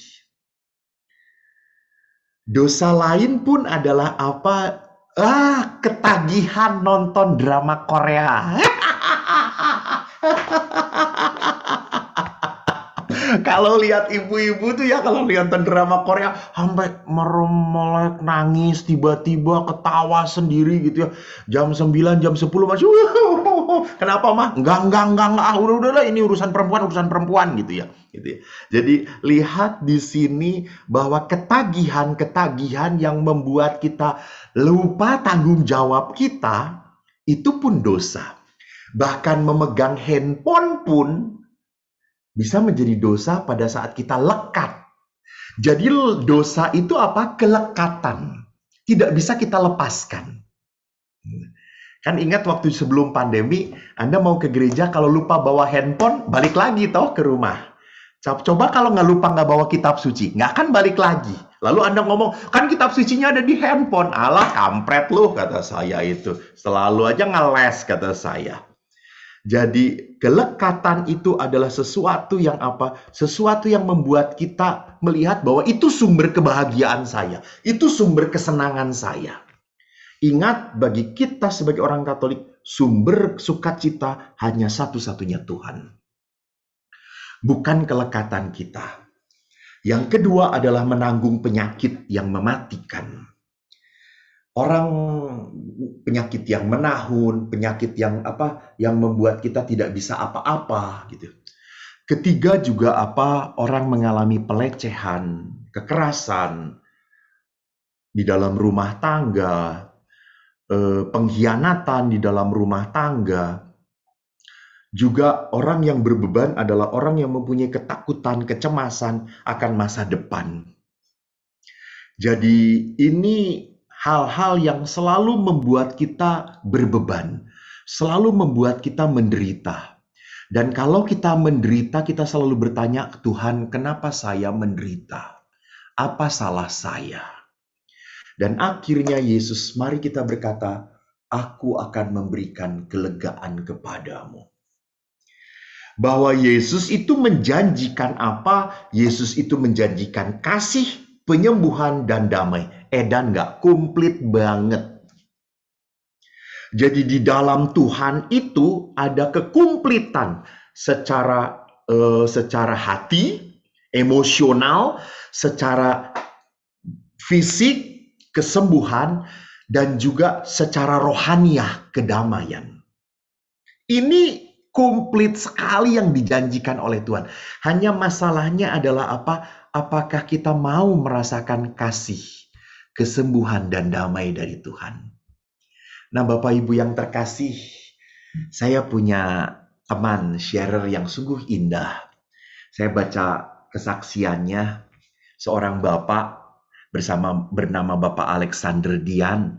Dosa lain pun adalah apa? Ketagihan nonton drama Korea. Kalau lihat ibu-ibu tuh ya, kalau lihat drama Korea sampai merem-melek, nangis, tiba-tiba ketawa sendiri gitu ya. Jam 9, jam 10 masih kenapa mah? Enggak. Udah, ini urusan perempuan gitu ya. Gitu ya. Jadi lihat di sini bahwa ketagihan yang membuat kita lupa tanggung jawab kita itu pun dosa. Bahkan memegang handphone pun bisa menjadi dosa pada saat kita lekat. Jadi dosa itu apa? Kelekatan. Tidak bisa kita lepaskan. Kan ingat waktu sebelum pandemi, Anda mau ke gereja, kalau lupa bawa handphone, balik lagi toh ke rumah. Coba kalau nggak lupa nggak bawa kitab suci, nggak akan balik lagi. Lalu Anda ngomong, kan kitab sucinya ada di handphone. Alah, kampret lu, kata saya itu. Selalu aja ngeles, kata saya. Jadi kelekatan itu adalah sesuatu yang apa? Sesuatu yang membuat kita melihat bahwa itu sumber kebahagiaan saya. Itu sumber kesenangan saya. Ingat, bagi kita sebagai orang Katolik, sumber sukacita hanya satu-satunya Tuhan. Bukan kelekatan kita. Yang kedua adalah menanggung penyakit yang mematikan. Orang penyakit yang menahun, penyakit yang yang membuat kita tidak bisa apa-apa gitu. Ketiga juga orang mengalami pelecehan, kekerasan di dalam rumah tangga, pengkhianatan di dalam rumah tangga. Juga orang yang berbeban adalah orang yang mempunyai ketakutan, kecemasan akan masa depan. Jadi ini hal-hal yang selalu membuat kita berbeban, selalu membuat kita menderita. Dan kalau kita menderita, kita selalu bertanya, Tuhan, kenapa saya menderita? Apa salah saya? Dan akhirnya Yesus, mari kita berkata, aku akan memberikan kelegaan kepadamu. Bahwa Yesus itu menjanjikan apa? Yesus itu menjanjikan kasih, penyembuhan, dan damai. Dan nggak komplit banget. Jadi di dalam Tuhan itu ada kekumplitan secara hati, emosional, secara fisik, kesembuhan, dan juga secara rohaniah, kedamaian. Ini komplit sekali yang dijanjikan oleh Tuhan. Hanya masalahnya adalah apakah kita mau merasakan kasih, kesembuhan, dan damai dari Tuhan. Nah, Bapak Ibu yang terkasih, saya punya teman sharer yang sungguh indah. Saya baca kesaksiannya, seorang bapak bernama Bapak Alexander Dian.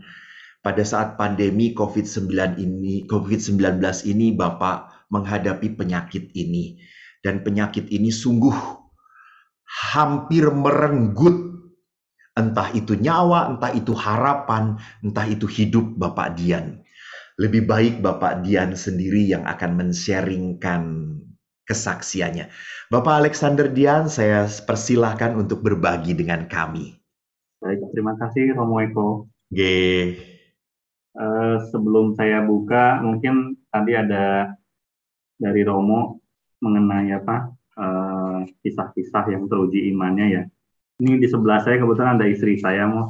Pada saat pandemi COVID-19 ini, Bapak menghadapi penyakit ini. Dan penyakit ini sungguh hampir merenggut entah itu nyawa, entah itu harapan, entah itu hidup Bapak Dian. Lebih baik Bapak Dian sendiri yang akan men-sharingkan kesaksiannya. Bapak Alexander Dian, saya persilahkan untuk berbagi dengan kami. Baik, terima kasih Romo Eko. G. Sebelum saya buka, mungkin tadi ada dari Romo mengenai kisah-kisah yang teruji imannya ya. Ini di sebelah saya kebetulan ada istri saya, mau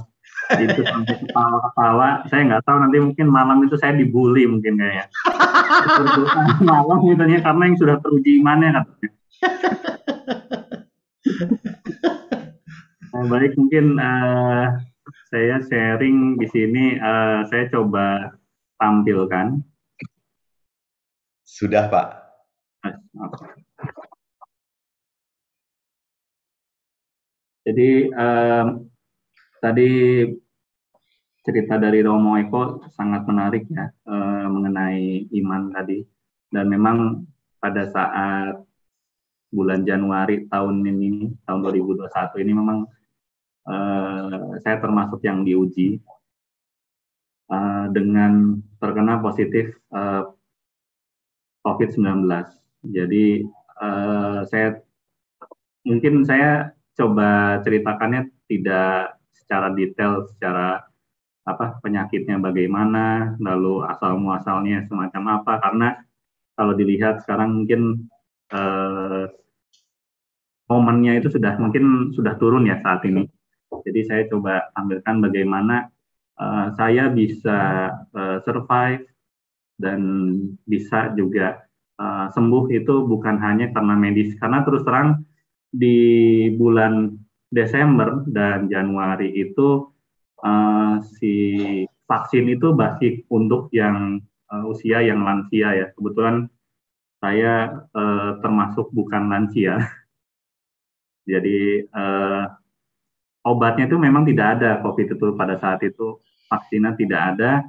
itu sampai ketawa-ketawa. Saya nggak tahu, nanti mungkin malam itu saya dibully mungkin kayaknya. Malam misalnya karena yang sudah teruji imannya katanya. Baik, mungkin saya sharing di sini, saya coba tampilkan. Sudah, Pak. Jadi tadi cerita dari Romo Eko sangat menarik ya, mengenai iman tadi. Dan memang pada saat bulan Januari tahun ini, tahun 2021 ini memang saya termasuk yang diuji dengan terkena positif COVID-19. Jadi saya coba ceritakannya tidak secara detail, secara penyakitnya bagaimana, lalu asal muasalnya semacam apa. Karena kalau dilihat sekarang mungkin momennya itu mungkin sudah turun ya saat ini. Jadi saya coba tampilkan bagaimana saya bisa survive dan bisa juga sembuh itu bukan hanya karena medis. Karena terus terang di bulan Desember dan Januari itu si vaksin itu masih untuk yang usia yang lansia ya. Kebetulan saya termasuk bukan lansia. Jadi obatnya itu memang tidak ada COVID itu pada saat itu, vaksinnya tidak ada,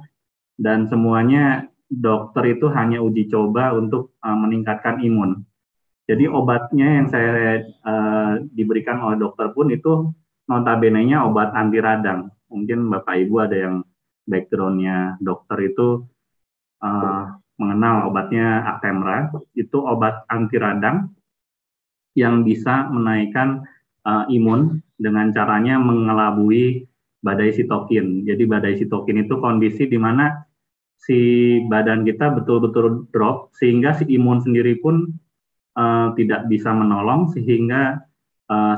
dan semuanya dokter itu hanya uji coba untuk meningkatkan imun. Jadi obatnya yang saya diberikan oleh dokter pun itu notabene-nya obat anti radang. Mungkin Bapak Ibu ada yang background-nya dokter itu mengenal obatnya Actemra, itu obat anti radang yang bisa menaikkan imun dengan caranya mengelabui badai sitokin. Jadi badai sitokin itu kondisi di mana si badan kita betul-betul drop sehingga si imun sendiri pun tidak bisa menolong, sehingga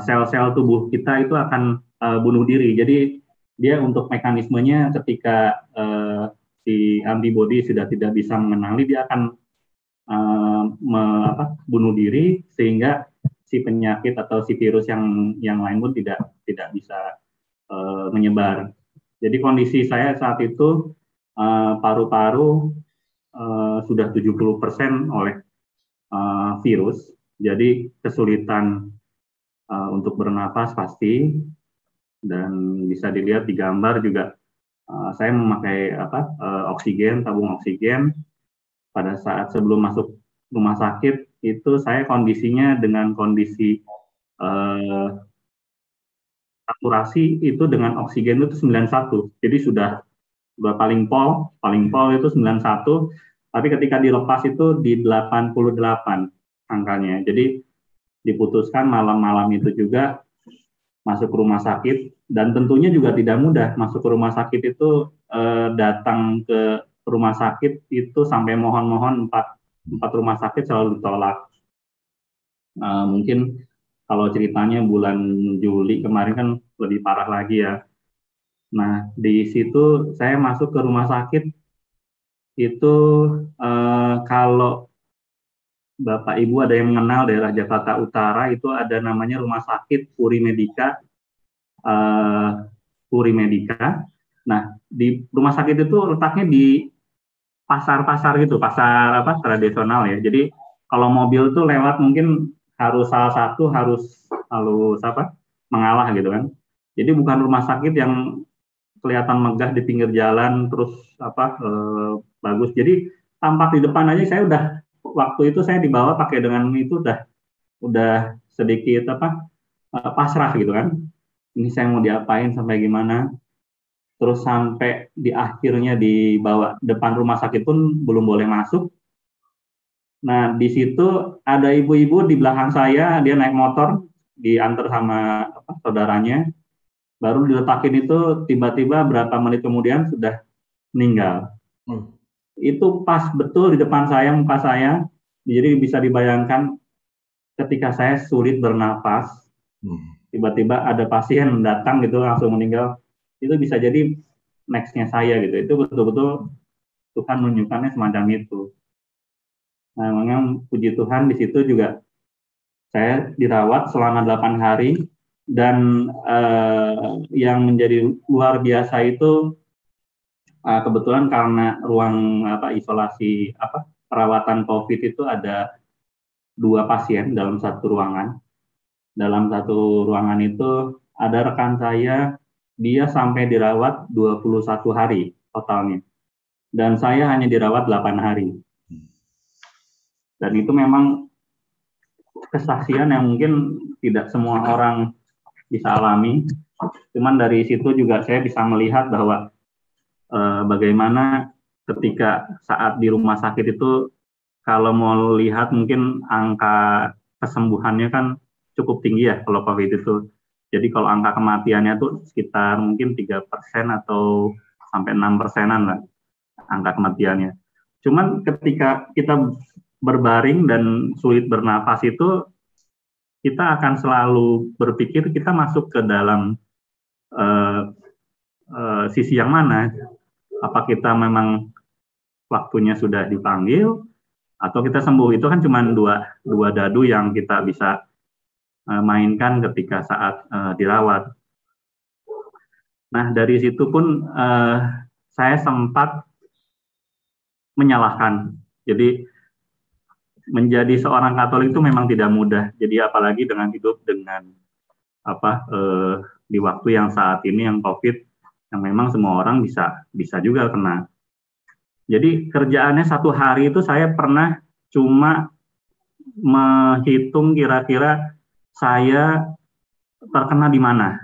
sel-sel tubuh kita itu akan bunuh diri. Jadi dia untuk mekanismenya ketika si antibodi sudah tidak bisa mengenali, dia akan bunuh diri sehingga si penyakit atau si virus yang lain pun tidak bisa menyebar. Jadi kondisi saya saat itu paru-paru sudah 70% oleh virus, jadi kesulitan untuk bernapas pasti, dan bisa dilihat di gambar juga saya memakai oksigen, tabung oksigen. Pada saat sebelum masuk rumah sakit itu saya kondisinya dengan kondisi saturasi itu dengan oksigen itu 91, jadi sudah paling pol itu 91, tapi ketika dilepas itu di 88 angkanya. Jadi diputuskan malam-malam itu juga masuk ke rumah sakit, dan tentunya juga tidak mudah masuk ke rumah sakit itu, datang ke rumah sakit itu sampai mohon-mohon 4 rumah sakit selalu ditolak. Mungkin kalau ceritanya bulan Juli kemarin kan lebih parah lagi ya. Nah, di situ saya masuk ke rumah sakit itu, kalau Bapak Ibu ada yang mengenal daerah Jakarta Utara, itu ada namanya Rumah Sakit Puri Medika. Puri Medika. Nah, di rumah sakit itu letaknya di pasar-pasar gitu, pasar tradisional ya. Jadi kalau mobil tuh lewat mungkin harus salah satu harus mengalah gitu kan. Jadi bukan rumah sakit yang kelihatan megah di pinggir jalan terus bagus. Jadi tampak di depan aja saya udah, waktu itu saya dibawa pakai dengan itu udah sedikit pasrah gitu kan. Ini saya mau diapain sampai gimana? Terus sampai di akhirnya dibawa depan rumah sakit pun belum boleh masuk. Nah, di situ ada ibu-ibu di belakang saya, dia naik motor, diantar sama saudaranya, baru diletakin itu tiba-tiba berapa menit kemudian sudah meninggal. Itu pas betul di depan saya, muka saya, jadi bisa dibayangkan ketika saya sulit bernapas, tiba-tiba ada pasien datang gitu langsung meninggal, itu bisa jadi next-nya saya gitu. Itu betul-betul Tuhan menunjukkannya semacam itu. Nah, memang puji Tuhan di situ juga saya dirawat selama 8 hari, dan yang menjadi luar biasa itu kebetulan karena ruang isolasi perawatan COVID itu ada 2 pasien dalam satu ruangan. Dalam satu ruangan itu ada rekan saya, dia sampai dirawat 21 hari totalnya. Dan saya hanya dirawat 8 hari. Dan itu memang kesaksian yang mungkin tidak semua orang bisa alami. Cuman dari situ juga saya bisa melihat bahwa bagaimana ketika saat di rumah sakit itu, kalau mau lihat mungkin angka kesembuhannya kan cukup tinggi ya kalau COVID itu. Jadi kalau angka kematiannya tuh sekitar mungkin 3% atau sampai 6%-an lah angka kematiannya. Cuman ketika kita berbaring dan sulit bernafas itu, kita akan selalu berpikir kita masuk ke dalam sisi yang mana. Apa kita memang waktunya sudah dipanggil, atau kita sembuh. Itu kan cuma dua dadu yang kita bisa mainkan ketika saat dirawat. Nah, dari situ pun saya sempat menyalahkan. Jadi menjadi seorang Katolik itu memang tidak mudah. Jadi apalagi dengan hidup dengan di waktu yang saat ini yang COVID, yang memang semua orang bisa juga kena. Jadi kerjaannya satu hari itu saya pernah cuma menghitung kira-kira saya terkena di mana.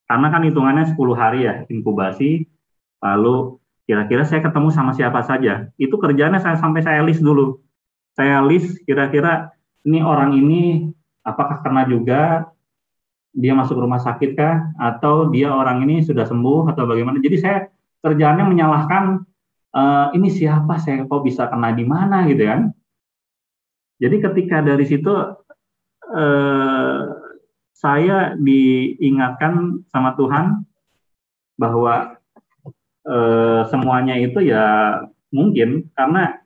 Karena kan hitungannya 10 hari ya inkubasi, lalu kira-kira saya ketemu sama siapa saja. Itu kerjaannya sampai saya list dulu. Saya list kira-kira ini orang ini apakah kena juga, dia masuk rumah sakit kah, atau dia orang ini sudah sembuh atau bagaimana. Jadi saya kerjaannya menyalahkan ini siapa, saya kok bisa kena di mana gitu kan. Jadi ketika dari situ saya diingatkan sama Tuhan bahwa semuanya itu ya mungkin, karena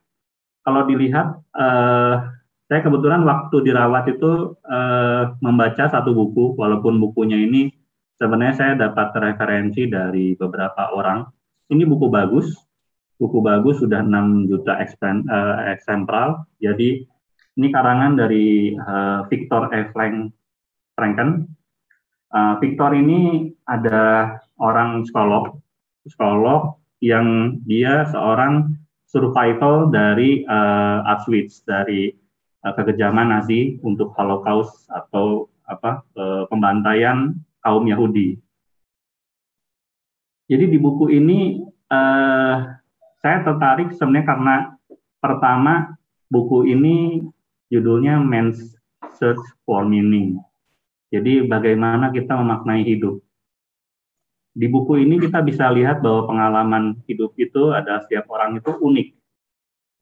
kalau dilihat saya kebetulan waktu dirawat itu membaca satu buku, walaupun bukunya ini sebenarnya saya dapat referensi dari beberapa orang. Ini buku bagus sudah 6 juta eksemplar. Jadi ini karangan dari Viktor E. Frankl. Viktor ini ada orang psikolog yang dia seorang survival dari Auschwitz, dari kekejaman Nazi untuk Holocaust atau pembantaian kaum Yahudi. Jadi di buku ini saya tertarik sebenarnya karena pertama buku ini judulnya Man's Search for Meaning. Jadi bagaimana kita memaknai hidup. Di buku ini kita bisa lihat bahwa pengalaman hidup itu ada setiap orang itu unik.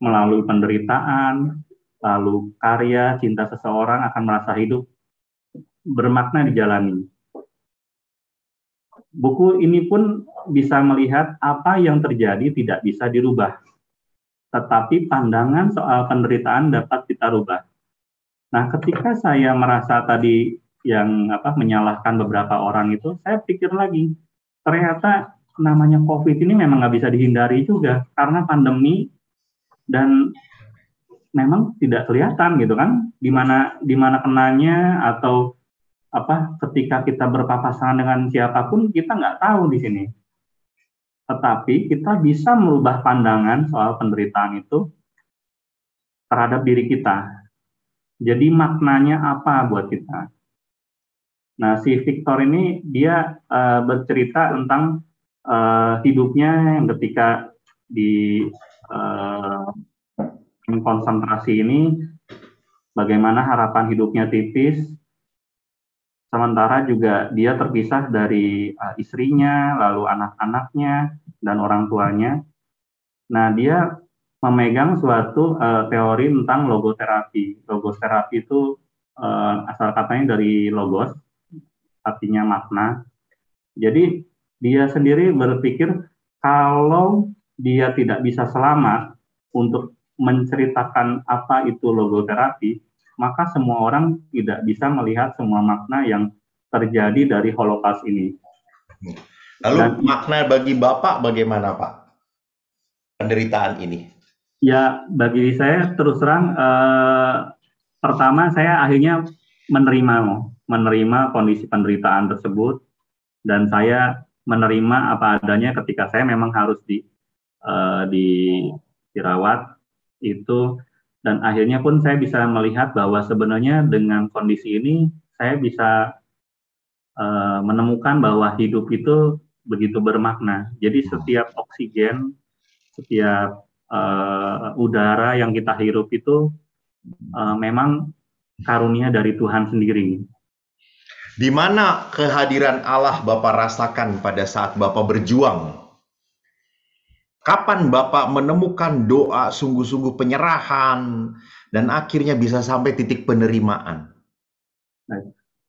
Melalui penderitaan, lalu karya, cinta seseorang akan merasa hidup bermakna dijalani. Buku ini pun bisa melihat apa yang terjadi tidak bisa dirubah, tetapi pandangan soal penderitaan dapat kita rubah. Nah, ketika saya merasa tadi yang menyalahkan beberapa orang itu, saya pikir lagi, ternyata namanya COVID ini memang nggak bisa dihindari juga, karena pandemi dan memang tidak kelihatan gitu kan, di mana kenanya atau ketika kita berpapasan dengan siapapun kita nggak tahu di sini. Tetapi kita bisa merubah pandangan soal penderitaan itu terhadap diri kita. Jadi maknanya apa buat kita? Nah, si Viktor ini dia bercerita tentang hidupnya yang ketika di konsentrasi ini, bagaimana harapan hidupnya tipis. Sementara juga dia terpisah dari istrinya, lalu anak-anaknya, dan orang tuanya. Nah, dia memegang suatu teori tentang logoterapi. Logoterapi itu asal katanya dari logos, artinya makna. Jadi, dia sendiri berpikir kalau dia tidak bisa selamat untuk menceritakan apa itu logoterapi, maka semua orang tidak bisa melihat semua makna yang terjadi dari Holocaust ini. Lalu makna bagi Bapak bagaimana, Pak? Penderitaan ini? Ya, bagi saya terus terang, pertama saya akhirnya menerima kondisi penderitaan tersebut, dan saya menerima apa adanya ketika saya memang harus dirawat itu. Dan akhirnya pun saya bisa melihat bahwa sebenarnya dengan kondisi ini saya bisa menemukan bahwa hidup itu begitu bermakna. Jadi setiap oksigen, setiap udara yang kita hirup itu memang karunia dari Tuhan sendiri. Di mana kehadiran Allah Bapak rasakan pada saat Bapak berjuang Kapan Bapak menemukan doa sungguh-sungguh penyerahan dan akhirnya bisa sampai titik penerimaan? Nah,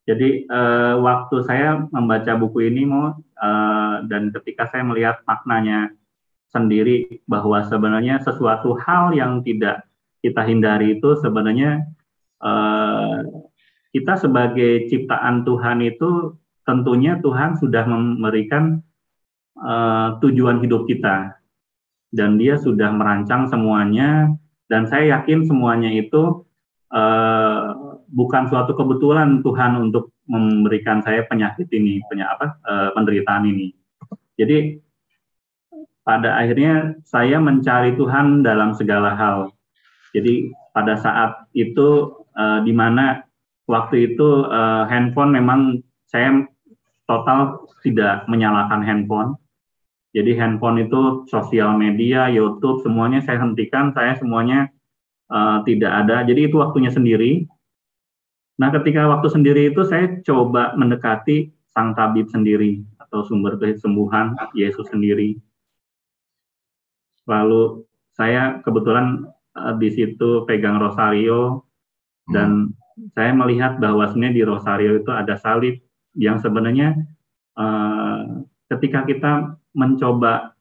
jadi waktu saya membaca buku ini dan ketika saya melihat maknanya sendiri bahwa sebenarnya sesuatu hal yang tidak kita hindari itu sebenarnya eh, kita sebagai ciptaan Tuhan itu tentunya Tuhan sudah memberikan tujuan hidup kita dan Dia sudah merancang semuanya dan saya yakin semuanya itu eh, bukan suatu kebetulan Tuhan untuk memberikan saya penyakit ini, penderitaan ini. Jadi pada akhirnya saya mencari Tuhan dalam segala hal. Jadi pada saat itu di mana waktu itu handphone memang saya total tidak menyalakan handphone. Jadi handphone itu sosial media, YouTube, semuanya saya hentikan, saya semuanya tidak ada. Jadi itu waktunya sendiri. Nah, ketika waktu sendiri itu saya coba mendekati sang tabib sendiri atau sumber kesembuhan Yesus sendiri. Lalu saya kebetulan di situ pegang rosario dan saya melihat bahwa sebenarnya di rosario itu ada salib yang sebenarnya ketika kita mencoba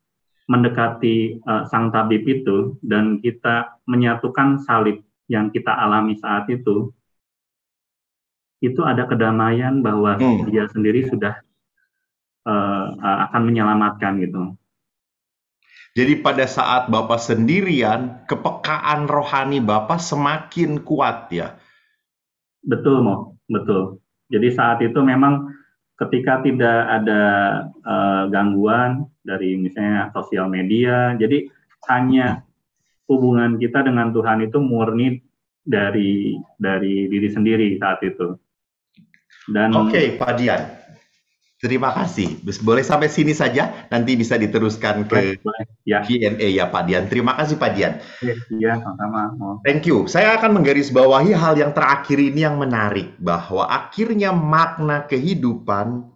mendekati sang tabib itu dan kita menyatukan salib yang kita alami saat itu ada kedamaian bahwa dia sendiri sudah akan menyelamatkan gitu. Jadi pada saat Bapak sendirian, kepekaan rohani Bapak semakin kuat ya? Betul, betul. Jadi saat itu memang ketika tidak ada gangguan dari misalnya sosial media, jadi hanya hubungan kita dengan Tuhan itu murni dari diri sendiri saat itu. Dan Oke, Pak Dian. Terima kasih. Boleh sampai sini saja, nanti bisa diteruskan ke ya. Q&A ya Pak Dian. Terima kasih Pak Dian. Iya, sama-sama. Thank you. Saya akan menggarisbawahi hal yang terakhir ini yang menarik, bahwa akhirnya makna kehidupan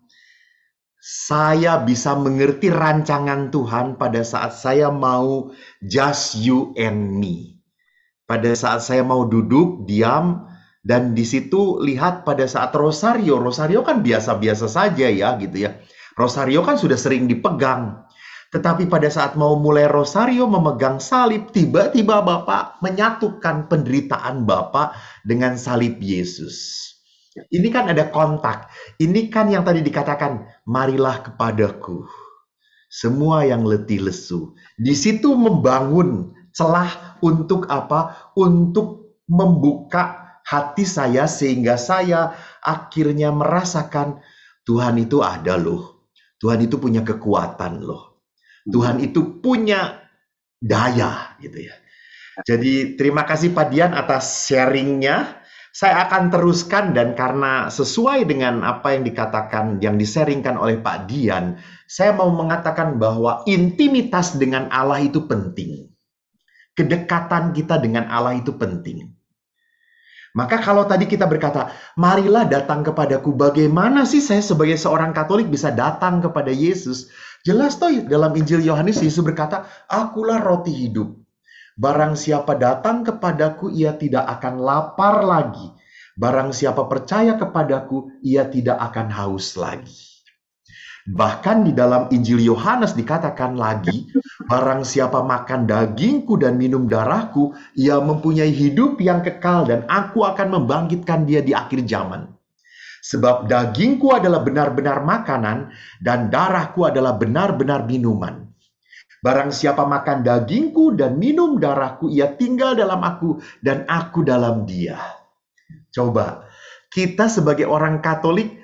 saya bisa mengerti rancangan Tuhan pada saat saya mau just you and me. Pada saat saya mau duduk, diam, dan di situ lihat pada saat rosario. Rosario kan biasa-biasa saja ya gitu ya. Rosario kan sudah sering dipegang. Tetapi pada saat mau mulai rosario memegang salib, tiba-tiba Bapak menyatukan penderitaan Bapak dengan salib Yesus. Ini kan ada kontak. Ini kan yang tadi dikatakan, marilah kepadaku semua yang letih lesu. Di situ membangun celah untuk apa? Untuk membuka hati saya sehingga saya akhirnya merasakan Tuhan itu ada loh. Tuhan itu punya kekuatan loh. Tuhan itu punya daya gitu ya. Jadi terima kasih Pak Dian atas sharingnya. Saya akan teruskan dan karena sesuai dengan apa yang dikatakan, yang disaringkan oleh Pak Dian, saya mau mengatakan bahwa intimitas dengan Allah itu penting. Kedekatan kita dengan Allah itu penting. Maka kalau tadi kita berkata, marilah datang kepadaku, bagaimana sih saya sebagai seorang Katolik bisa datang kepada Yesus? Jelas toh dalam Injil Yohanes Yesus berkata, akulah roti hidup. Barang siapa datang kepadaku, ia tidak akan lapar lagi. Barang siapa percaya kepadaku, ia tidak akan haus lagi. Bahkan di dalam Injil Yohanes dikatakan lagi, barang siapa makan dagingku dan minum darahku, ia mempunyai hidup yang kekal dan aku akan membangkitkan dia di akhir zaman. Sebab dagingku adalah benar-benar makanan dan darahku adalah benar-benar minuman. Barang siapa makan dagingku dan minum darahku, ia tinggal dalam aku dan aku dalam dia. Coba, kita sebagai orang Katolik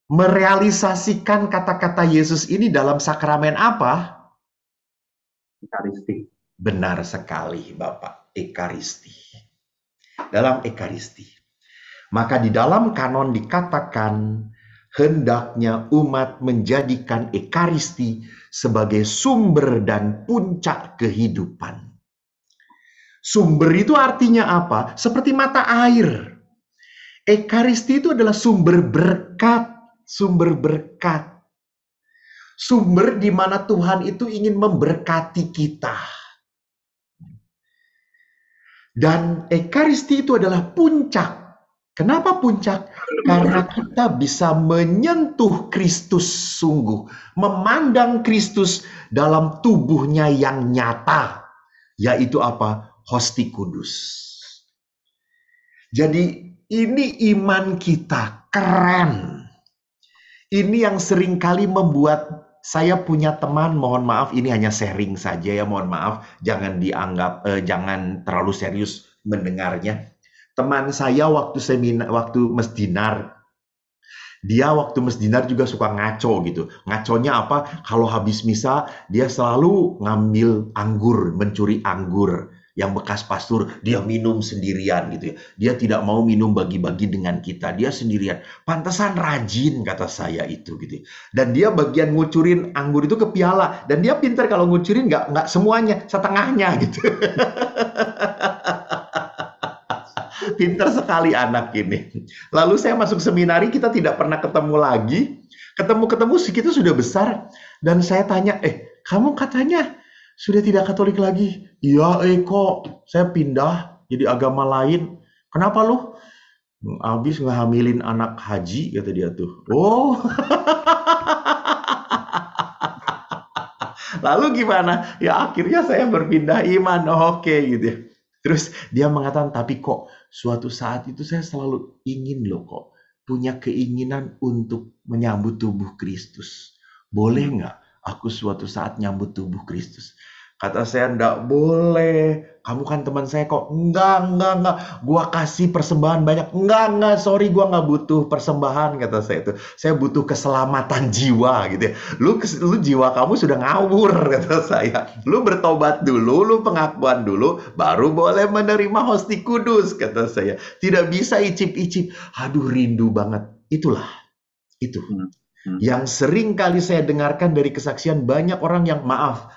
merealisasikan kata-kata Yesus ini dalam sakramen apa? Ekaristi. Benar sekali, Bapak. Ekaristi. Dalam Ekaristi. Maka di dalam kanon dikatakan, hendaknya umat menjadikan Ekaristi sebagai sumber dan puncak kehidupan. Sumber itu artinya apa? Seperti mata air. Ekaristi itu adalah sumber berkat, sumber berkat. Sumber di mana Tuhan itu ingin memberkati kita. Dan Ekaristi itu adalah puncak. Kenapa puncak? Karena kita bisa menyentuh Kristus sungguh, memandang Kristus dalam tubuhnya yang nyata, yaitu apa? Hosti kudus. Jadi ini iman kita, keren. Ini yang seringkali membuat saya punya teman, mohon maaf ini hanya sharing saja ya, mohon maaf, jangan dianggap, jangan terlalu serius mendengarnya. Teman saya waktu mesdinar, dia waktu mesdinar juga suka ngaco gitu. Ngaconya apa? Kalau habis misa, dia selalu ngambil anggur, mencuri anggur yang bekas pastur, dia minum sendirian gitu ya. Dia tidak mau minum bagi-bagi dengan kita, dia sendirian. Pantesan rajin kata saya itu gitu. Dan dia bagian ngucurin anggur itu ke piala, dan dia pintar kalau ngucurin nggak semuanya, setengahnya gitu. Pintar sekali anak ini. Lalu saya masuk seminari, kita tidak pernah ketemu lagi. Ketemu-ketemu kita sudah besar, dan saya tanya, kamu katanya sudah tidak Katolik lagi? Iya, kok saya pindah jadi agama lain. Kenapa lu? Habis ngehamilin anak haji, kata dia tuh. Oh. Lalu gimana? Ya akhirnya saya berpindah iman. Oke, gitu ya. Terus dia mengatakan, tapi kok suatu saat itu saya selalu ingin loh kok punya keinginan untuk menyambut tubuh Kristus. Boleh nggak aku suatu saat nyambut tubuh Kristus? Kata saya, enggak boleh. Kamu kan teman saya kok. Enggak. Gua kasih persembahan banyak. Enggak. Sorry, gua nggak butuh persembahan, kata saya itu. Saya butuh keselamatan jiwa, gitu ya. Lu jiwa kamu sudah ngawur, kata saya. Lu bertobat dulu, lu pengakuan dulu, baru boleh menerima hosti kudus, kata saya. Tidak bisa icip-icip. Aduh, rindu banget. Itulah. Itu. Yang sering kali saya dengarkan dari kesaksian banyak orang yang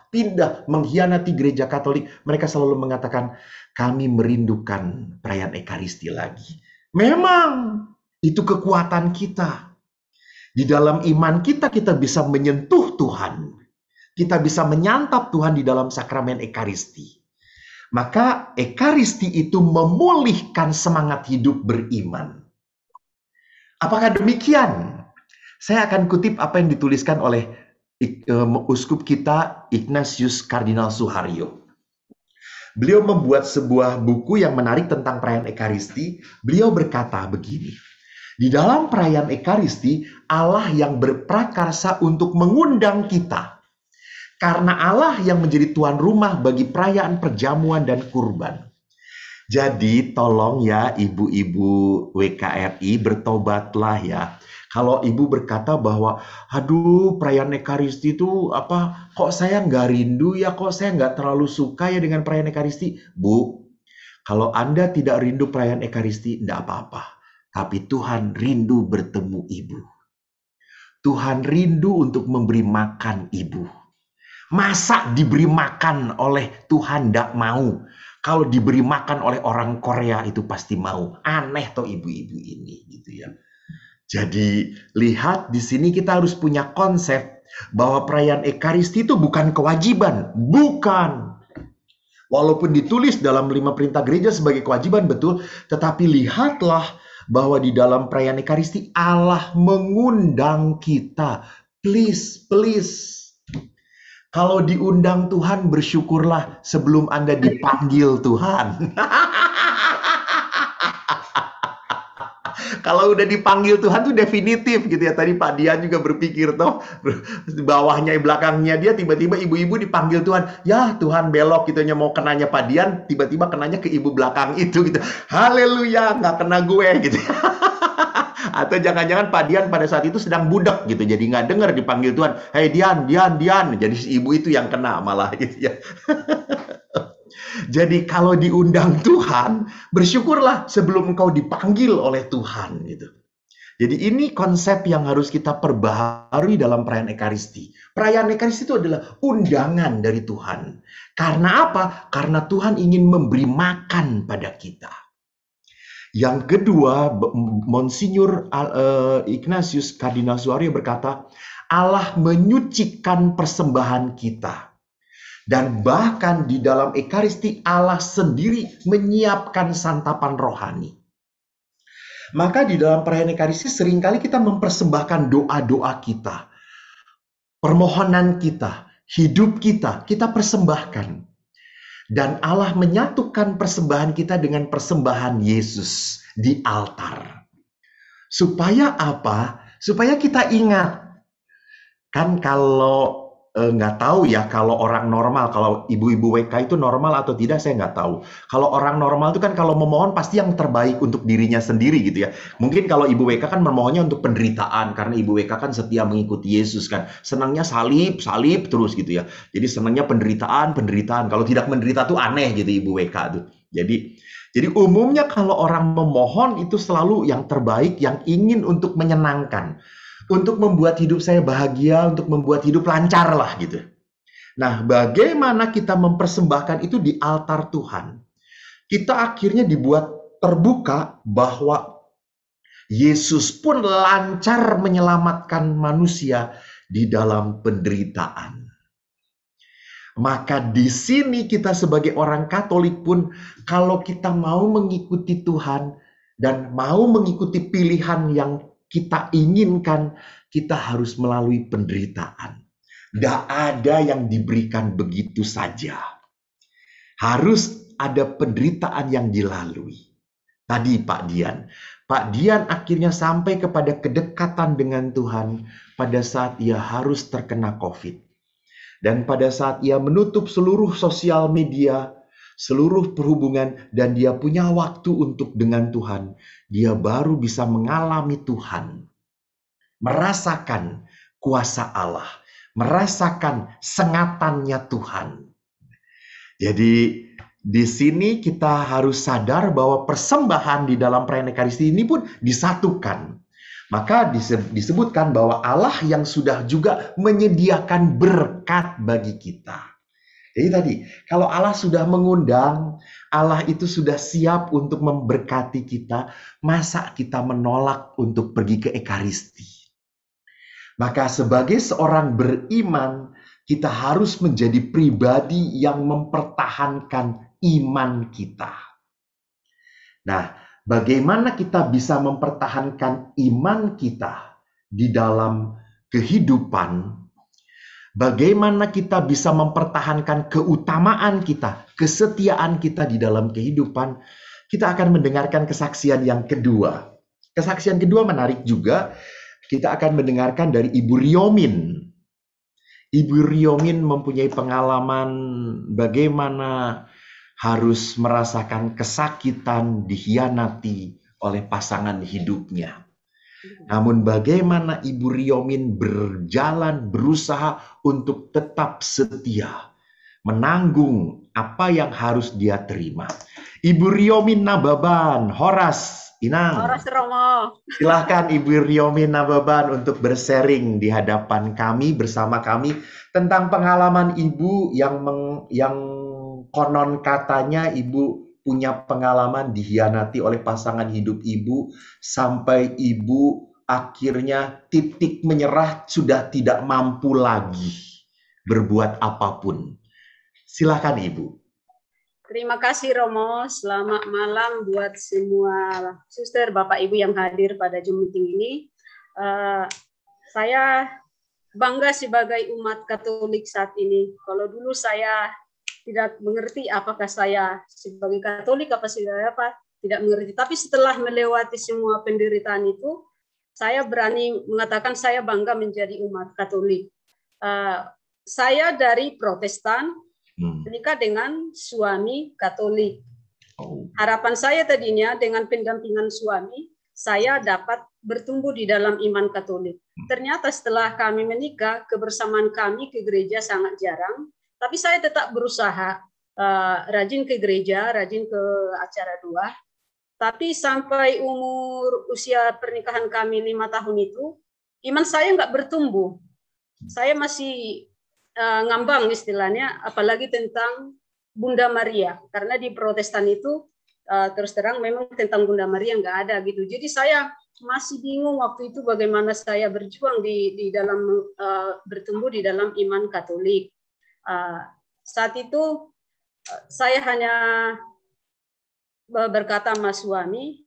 pindah mengkhianati gereja Katolik. Mereka selalu mengatakan, kami merindukan perayaan Ekaristi lagi. Memang itu kekuatan kita. Di dalam iman kita bisa menyentuh Tuhan. Kita bisa menyantap Tuhan di dalam sakramen Ekaristi. Maka Ekaristi itu memulihkan semangat hidup beriman. Apakah demikian? Saya akan kutip apa yang dituliskan oleh uskup kita Ignatius Kardinal Suharyo. Beliau membuat sebuah buku yang menarik tentang perayaan Ekaristi. Beliau berkata begini, di dalam perayaan Ekaristi, Allah yang berprakarsa untuk mengundang kita. Karena Allah yang menjadi tuan rumah bagi perayaan perjamuan dan kurban. Jadi tolong ya ibu-ibu WKRI, bertobatlah ya. Kalau ibu berkata bahwa, aduh perayaan Ekaristi itu kok saya nggak rindu ya, kok saya nggak terlalu suka ya dengan perayaan Ekaristi. Bu, kalau Anda tidak rindu perayaan Ekaristi, enggak apa-apa. Tapi Tuhan rindu bertemu ibu. Tuhan rindu untuk memberi makan ibu. Masa diberi makan oleh Tuhan enggak mau? Kalau diberi makan oleh orang Korea itu pasti mau. Aneh toh ibu-ibu ini gitu ya. Jadi lihat di sini kita harus punya konsep bahwa perayaan Ekaristi itu bukan kewajiban, bukan. Walaupun ditulis dalam 5 perintah gereja sebagai kewajiban betul, tetapi lihatlah bahwa di dalam perayaan Ekaristi Allah mengundang kita. Please. Kalau diundang Tuhan bersyukurlah sebelum Anda dipanggil Tuhan. Kalau udah dipanggil Tuhan tuh definitif gitu ya. Tadi Pak Dian juga berpikir toh, bawahnya belakangnya dia tiba-tiba ibu-ibu dipanggil Tuhan. Ya Tuhan belok gitu, mau kenanya Pak Dian, tiba-tiba kenanya ke ibu belakang itu gitu. Haleluya, nggak kena gue gitu. Atau jangan-jangan Pak Dian pada saat itu sedang budak gitu, jadi nggak dengar dipanggil Tuhan. Hei Dian. Jadi si ibu itu yang kena malah gitu ya. Jadi kalau diundang Tuhan, bersyukurlah sebelum engkau dipanggil oleh Tuhan gitu. Jadi ini konsep yang harus kita perbaharui dalam perayaan Ekaristi. Perayaan Ekaristi itu adalah undangan dari Tuhan. Karena apa? Karena Tuhan ingin memberi makan pada kita. Yang kedua, Monsinyur Ignatius Kardinal Suharyo berkata, Allah menyucikan persembahan kita. Dan bahkan di dalam Ekaristi Allah sendiri menyiapkan santapan rohani. Maka di dalam perayaan Ekaristi seringkali kita mempersembahkan doa-doa kita, permohonan kita, hidup kita persembahkan. Dan Allah menyatukan persembahan kita dengan persembahan Yesus di altar. Supaya apa? Supaya kita ingat. Kan kalau nggak tahu ya, kalau orang normal, kalau ibu-ibu WK itu normal atau tidak, saya nggak tahu. Kalau orang normal itu kan kalau memohon pasti yang terbaik untuk dirinya sendiri gitu ya. Mungkin kalau ibu WK kan memohonnya untuk penderitaan, karena ibu WK kan setia mengikuti Yesus kan. Senangnya salib, salib terus gitu ya. Jadi senangnya penderitaan, penderitaan. Kalau tidak menderita tuh aneh gitu ibu WK tuh. Jadi umumnya kalau orang memohon itu selalu yang terbaik, yang ingin untuk menyenangkan. Untuk membuat hidup saya bahagia, untuk membuat hidup lancar lah gitu. Nah, bagaimana kita mempersembahkan itu di altar Tuhan? Kita akhirnya dibuat terbuka bahwa Yesus pun lancar menyelamatkan manusia di dalam penderitaan. Maka di sini kita sebagai orang Katolik pun, kalau kita mau mengikuti Tuhan dan mau mengikuti pilihan yang kita inginkan, kita harus melalui penderitaan. Tidak ada yang diberikan begitu saja. Harus ada penderitaan yang dilalui. Tadi Pak Dian akhirnya sampai kepada kedekatan dengan Tuhan pada saat ia harus terkena COVID. Dan pada saat ia menutup seluruh sosial media, seluruh perhubungan, dan dia punya waktu untuk dengan Tuhan, dia baru bisa mengalami Tuhan, merasakan kuasa Allah, merasakan sengatannya Tuhan. Jadi di sini kita harus sadar bahwa persembahan di dalam perayaan Ekaristi ini pun disatukan. Maka disebutkan bahwa Allah yang sudah juga menyediakan berkat bagi kita. Jadi tadi, kalau Allah sudah mengundang, Allah itu sudah siap untuk memberkati kita, masa kita menolak untuk pergi ke Ekaristi? Maka sebagai seorang beriman, kita harus menjadi pribadi yang mempertahankan iman kita. Nah, bagaimana kita bisa mempertahankan iman kita di dalam kehidupan? Bagaimana kita bisa mempertahankan keutamaan kita, kesetiaan kita di dalam kehidupan? Kita akan mendengarkan kesaksian yang kedua. Kesaksian kedua menarik juga. Kita akan mendengarkan dari Ibu Riomin. Ibu Riomin mempunyai pengalaman bagaimana harus merasakan kesakitan, dikhianati oleh pasangan hidupnya. Namun bagaimana Ibu Riomin berjalan, berusaha untuk tetap setia, menanggung apa yang harus dia terima. Ibu Riomin Nababan, Horas, Inang. Horas Romo. Silahkan Ibu Riomin Nababan untuk bersharing di hadapan kami, bersama kami, tentang pengalaman Ibu yang konon katanya Ibu punya pengalaman dikhianati oleh pasangan hidup Ibu, sampai Ibu akhirnya titik menyerah, sudah tidak mampu lagi berbuat apapun. Silakan Ibu. Terima kasih Romo, selamat malam buat semua suster, Bapak Ibu yang hadir pada Zoom meeting ini. Saya bangga sebagai umat Katolik saat ini. Kalau dulu saya tidak mengerti apakah saya sebagai Katolik tidak mengerti. Tapi setelah melewati semua penderitaan itu, saya berani mengatakan saya bangga menjadi umat Katolik. Saya dari Protestan, menikah dengan suami Katolik. Harapan saya tadinya dengan pendampingan suami, saya dapat bertumbuh di dalam iman Katolik. Ternyata setelah kami menikah, kebersamaan kami ke gereja sangat jarang. Tapi saya tetap berusaha rajin ke gereja, rajin ke acara doa. Tapi sampai usia pernikahan kami 5 tahun itu, iman saya nggak bertumbuh. Saya masih ngambang istilahnya, apalagi tentang Bunda Maria. Karena di Protestan itu terus terang memang tentang Bunda Maria nggak ada gitu. Jadi saya masih bingung waktu itu bagaimana saya berjuang di dalam bertumbuh di dalam iman Katolik. Saat itu saya hanya berkata sama suami,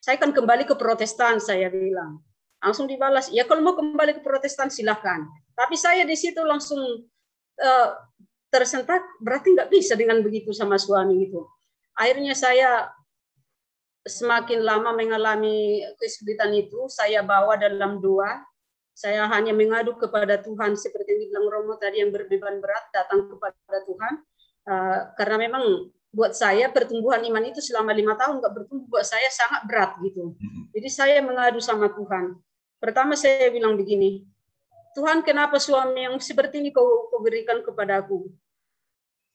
saya akan kembali ke Protestan, saya bilang. Langsung dibalas, ya kalau mau kembali ke Protestan silahkan. Tapi saya di situ langsung tersentak, berarti nggak bisa dengan begitu sama suami gitu. Akhirnya saya semakin lama mengalami kesulitan itu, saya bawa dalam doa. Saya hanya mengadu kepada Tuhan seperti yang dibilang Romo tadi, yang berbeban berat datang kepada Tuhan. Karena memang buat saya pertumbuhan iman itu selama 5 tahun nggak bertumbuh, buat saya sangat berat gitu. Jadi saya mengadu sama Tuhan. Pertama saya bilang begini, Tuhan kenapa suami yang seperti ini kau berikan kepadaku?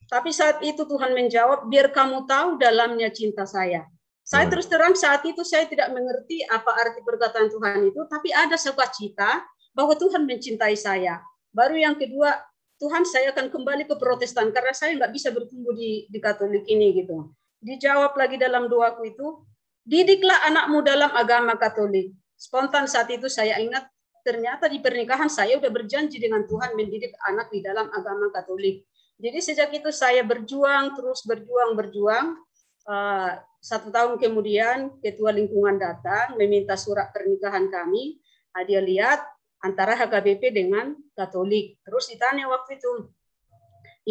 Tapi saat itu Tuhan menjawab, biar kamu tahu dalamnya cinta saya. Saya terus terang saat itu saya tidak mengerti apa arti perkataan Tuhan itu, tapi ada sukacita bahwa Tuhan mencintai saya. Baru yang kedua, Tuhan saya akan kembali ke Protestan karena saya nggak bisa bertumbuh di Katolik ini gitu. Dijawab lagi dalam doaku itu, didiklah anakmu dalam agama Katolik. Spontan saat itu saya ingat, ternyata di pernikahan saya udah berjanji dengan Tuhan mendidik anak di dalam agama Katolik. Jadi sejak itu saya berjuang, terus berjuang. 1 tahun kemudian ketua lingkungan datang meminta surat pernikahan kami. Dia lihat antara HKBP dengan Katolik. Terus ditanya waktu itu,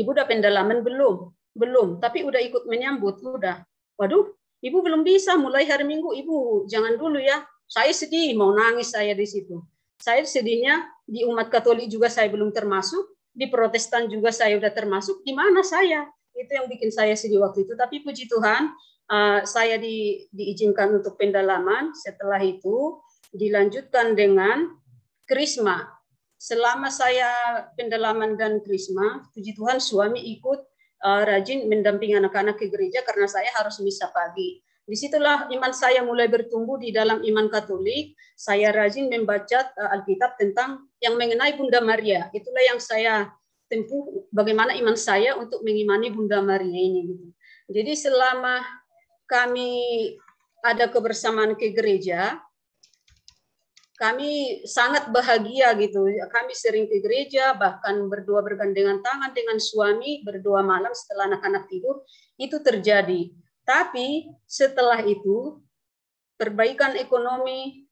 Ibu udah pendalaman belum? Belum, tapi udah ikut menyambut, udah. Waduh, Ibu belum bisa, mulai hari Minggu Ibu jangan dulu ya. Saya sedih, mau nangis saya di situ. Saya sedihnya di umat Katolik juga saya belum termasuk, di Protestan juga saya udah termasuk, di mana saya? Itu yang bikin saya sedih waktu itu. Tapi puji Tuhan, saya diizinkan untuk pendalaman. Setelah itu dilanjutkan dengan Krisma. Selama saya pendalaman dan Krisma, puji Tuhan suami ikut rajin mendampingi anak-anak ke gereja karena saya harus misa pagi. Disitulah iman saya mulai bertumbuh di dalam iman Katolik. Saya rajin membaca Alkitab tentang yang mengenai Bunda Maria. Itulah yang saya tempuh bagaimana iman saya untuk mengimani Bunda Maria ini. Jadi selama kami ada kebersamaan ke gereja, kami sangat bahagia gitu. Kami sering ke gereja, bahkan berdoa bergandengan tangan dengan suami, berdoa malam setelah anak-anak tidur, itu terjadi. Tapi setelah itu, perbaikan ekonomi,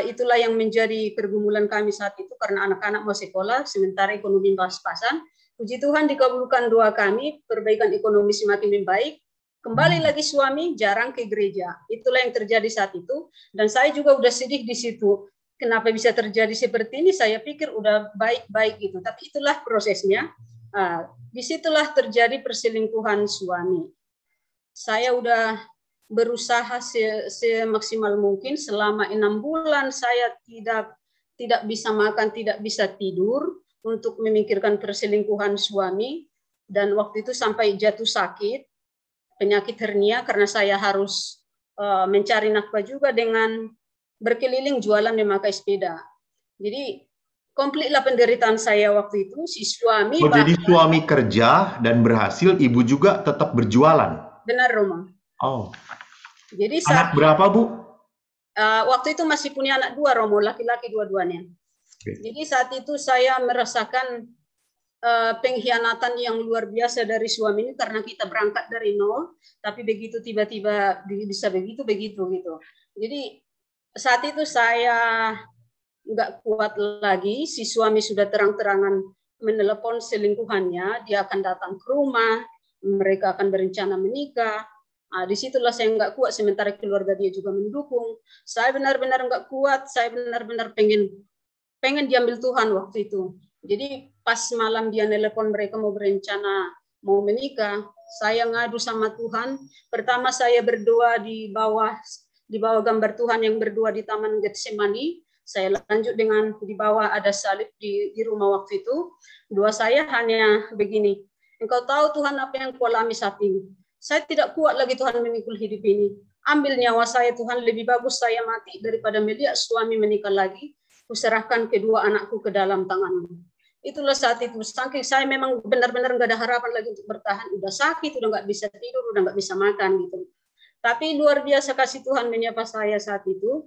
itulah yang menjadi pergumulan kami saat itu, karena anak-anak mau sekolah, sementara ekonomi pas-pasan. Puji Tuhan dikabulkan doa kami, perbaikan ekonomi semakin membaik, kembali lagi suami jarang ke gereja. Itulah yang terjadi saat itu, dan saya juga udah sedih di situ. Kenapa bisa terjadi seperti ini? Saya pikir udah baik-baik gitu, tapi itulah prosesnya. Disitulah terjadi perselingkuhan suami. Saya udah berusaha semaksimal mungkin selama 6 bulan saya tidak bisa makan, tidak bisa tidur untuk memikirkan perselingkuhan suami, dan waktu itu sampai jatuh sakit penyakit hernia karena saya harus mencari nafkah juga dengan berkeliling jualan memakai sepeda. Jadi komplitlah penderitaan saya waktu itu. Si suami jadi suami kerja dan berhasil, ibu juga tetap berjualan. Benar, Roma. Oh. Jadi anak berapa, Bu? Waktu itu masih punya anak 2, Romo, laki-laki dua-duanya. Okay. Jadi saat itu saya merasakan pengkhianatan yang luar biasa dari suami ini, karena kita berangkat dari nol, tapi begitu tiba-tiba bisa begitu gitu. Jadi saat itu saya nggak kuat lagi. Si suami sudah terang-terangan menelepon selingkuhannya, dia akan datang ke rumah, mereka akan berencana menikah. Disitulah saya nggak kuat, sementara keluarga dia juga mendukung. Saya benar-benar nggak kuat, saya benar-benar pengen diambil Tuhan waktu itu. Jadi pas malam dia nelpon mereka mau berencana mau menikah, saya ngadu sama Tuhan. Pertama saya berdoa di bawah gambar Tuhan yang berdoa di Taman Getsemani. Saya lanjut dengan di bawah ada salib di rumah waktu itu. Doa saya hanya begini, Engkau tahu Tuhan apa yang kualami saat ini. Saya tidak kuat lagi Tuhan memikul hidup ini. Ambil nyawa saya Tuhan, lebih bagus saya mati daripada melihat suami menikah lagi. Kuserahkan kedua anakku ke dalam tangan-Mu. Itulah saat itu, saking saya memang benar-benar nggak ada harapan lagi untuk bertahan, udah sakit, udah nggak bisa tidur, udah nggak bisa makan gitu. Tapi luar biasa kasih Tuhan menyapa saya saat itu.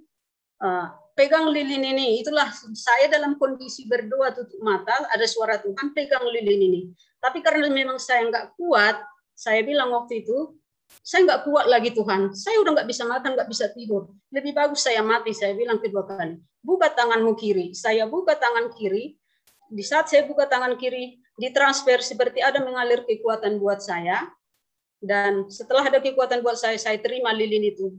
Pegang lilin ini, itulah saya dalam kondisi berdoa tutup mata, ada suara Tuhan, pegang lilin ini. Tapi karena memang saya nggak kuat, saya bilang waktu itu, saya nggak kuat lagi Tuhan, saya udah nggak bisa makan, nggak bisa tidur. Lebih bagus saya mati, saya bilang kedua kali. Buka tanganmu kiri, saya buka tangan kiri. Di saat saya buka tangan kiri, ditransfer seperti ada mengalir kekuatan buat saya. Dan setelah ada kekuatan buat saya terima lilin itu.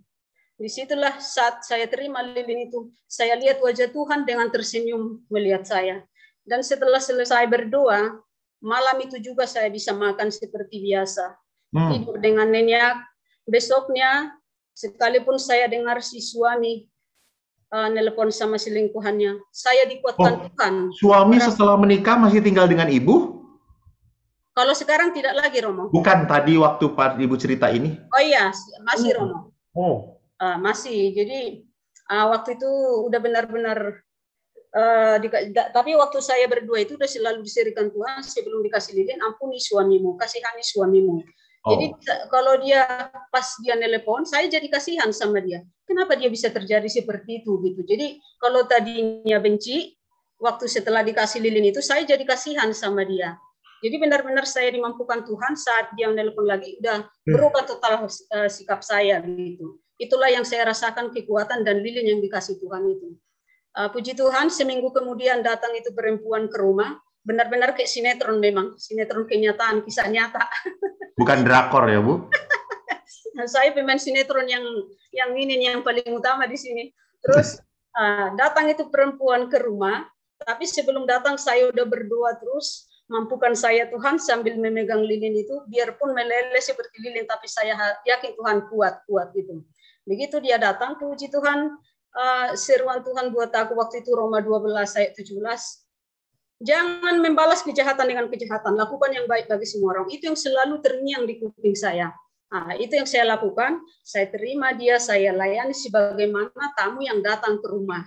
Disitulah saat saya terima lilin itu, saya lihat wajah Tuhan dengan tersenyum melihat saya. Dan setelah selesai berdoa, malam itu juga saya bisa makan seperti biasa. Tidur dengan nyenyak. Besoknya, sekalipun saya dengar si suami nelpon sama selingkuhannya, saya dikuatkan Tuhan. Suami setelah menikah masih tinggal dengan ibu? Kalau sekarang tidak lagi, Romo. Bukan tadi waktu ibu cerita ini? Oh iya, masih Romo. Masih. Jadi waktu itu udah benar-benar tapi waktu saya berdua itu udah selalu diserikan Tuhan sebelum dikasih lilin, ampuni suamimu, kasihani suamimu. Jadi kalau dia pas dia nelpon, saya jadi kasihan sama dia. Kenapa dia bisa terjadi seperti itu gitu. Jadi kalau tadinya benci, waktu setelah dikasih lilin itu saya jadi kasihan sama dia. Jadi benar-benar saya dimampukan Tuhan saat dia nelpon lagi udah berubah total sikap saya gitu. Itulah yang saya rasakan, kekuatan dan lilin yang dikasih Tuhan itu. Puji Tuhan, seminggu kemudian datang itu perempuan ke rumah. Benar-benar kayak sinetron memang, sinetron kenyataan, kisah nyata. Bukan drakor ya, Bu? Saya pemain sinetron yang ini yang paling utama di sini. Terus datang itu perempuan ke rumah, tapi sebelum datang saya udah berdoa terus, mampukan saya Tuhan sambil memegang lilin itu, biarpun meleleh seperti lilin, tapi saya yakin Tuhan kuat gitu. Begitu dia datang, puji Tuhan, seruan Tuhan buat aku waktu itu Roma 12 ayat 17. Jangan membalas kejahatan dengan kejahatan, lakukan yang baik bagi semua orang. Itu yang selalu terngiang di kuping saya. Itu yang saya lakukan. Saya terima dia, saya layani sebagaimana tamu yang datang ke rumah.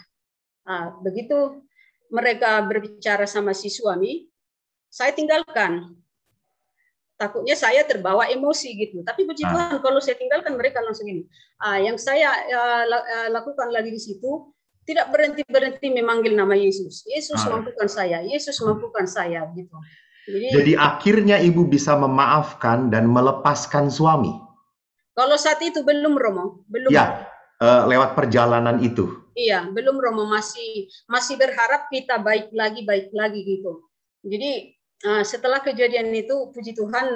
Begitu mereka berbicara sama si suami, saya tinggalkan. Takutnya saya terbawa emosi gitu. Tapi puji Tuhan, kalau saya tinggalkan mereka langsung ini. Yang saya lakukan lagi di situ, tidak berhenti memanggil nama Yesus. Yesus mampukan saya, Yesus mampukan saya gitu. Jadi akhirnya ibu bisa memaafkan dan melepaskan suami. Kalau saat itu belum, Romo, belum. Ya, lewat perjalanan itu. Iya, belum, Romo, masih berharap kita baik lagi gitu. Jadi setelah kejadian itu, puji Tuhan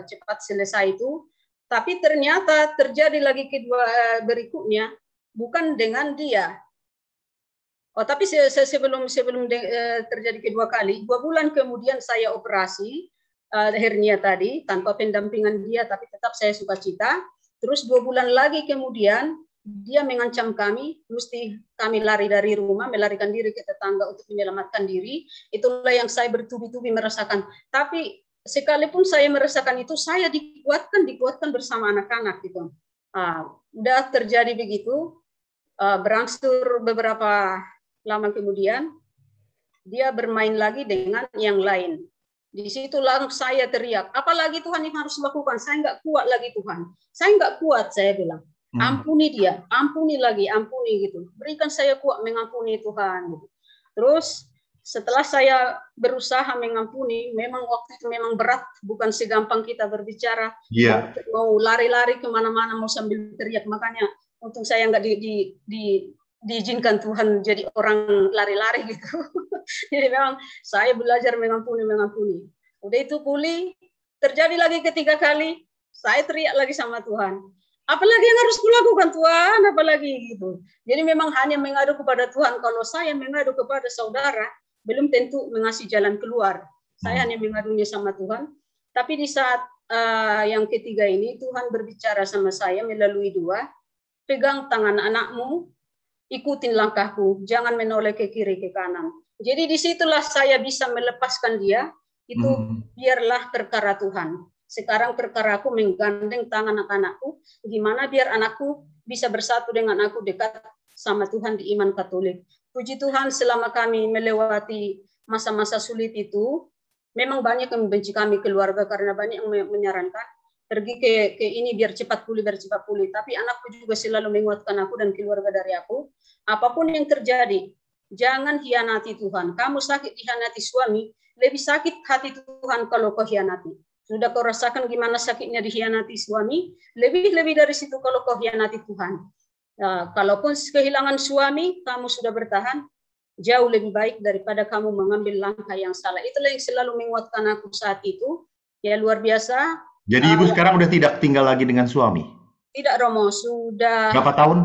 cepat selesai itu. Tapi ternyata terjadi lagi kedua berikutnya, bukan dengan dia. Tapi sebelum terjadi kedua kali, 2 bulan kemudian saya operasi hernia tadi tanpa pendampingan dia, tapi tetap saya sukacita. Terus 2 bulan lagi kemudian dia mengancam kami, mesti kami lari dari rumah, melarikan diri ke tetangga untuk menyelamatkan diri. Itulah yang saya bertubi-tubi merasakan. Tapi sekalipun saya merasakan itu, saya dikuatkan bersama anak-anak gitu. Udah terjadi begitu, berangsur beberapa lama kemudian dia bermain lagi dengan yang lain. Di situ langsung saya teriak, apalagi Tuhan yang harus lakukan? Saya nggak kuat lagi Tuhan. Saya nggak kuat, saya bilang. Ampuni dia, ampuni lagi, ampuni gitu. Berikan saya kuat mengampuni Tuhan. Gitu. Terus setelah saya berusaha mengampuni, memang waktu itu memang berat, bukan segampang kita berbicara. Mau lari-lari kemana-mana, mau sambil teriak. Makanya untung saya nggak diizinkan Tuhan jadi orang lari-lari gitu. Jadi memang saya belajar mengampuni. Udah itu pulih, terjadi lagi ketiga kali, saya teriak lagi sama Tuhan. Apalagi yang harus kulakukan Tuhan, apalagi gitu. Jadi memang hanya mengadu kepada Tuhan. Kalau saya mengadu kepada saudara, belum tentu mengasih jalan keluar. Saya hanya mengadunya sama Tuhan. Tapi di saat yang ketiga ini, Tuhan berbicara sama saya melalui doa, pegang tangan anakmu, ikutin langkahku, jangan menoleh ke kiri ke kanan. Jadi disitulah saya bisa melepaskan dia, itu biarlah perkara Tuhan. Sekarang perkara aku menggandeng tangan anak-anakku, gimana biar anakku bisa bersatu dengan aku dekat sama Tuhan di iman Katolik. Puji Tuhan selama kami melewati masa-masa sulit itu, memang banyak yang membenci kami keluarga karena banyak yang menyarankan pergi ke ini biar cepat pulih, biar cepat pulih. Tapi anakku juga selalu menguatkan aku dan keluarga dari aku. Apapun yang terjadi, jangan hianati Tuhan. Kamu sakit hianati suami, lebih sakit hati Tuhan kalau kau hianati. Sudah kau rasakan gimana sakitnya dihianati suami, lebih dari situ kalau kau hianati Tuhan. Nah, kalaupun kehilangan suami, kamu sudah bertahan, jauh lebih baik daripada kamu mengambil langkah yang salah. Itulah yang selalu menguatkan aku saat itu. Ya luar biasa. Jadi Ibu sekarang udah tidak tinggal lagi dengan suami? Tidak, Romo. Sudah berapa tahun?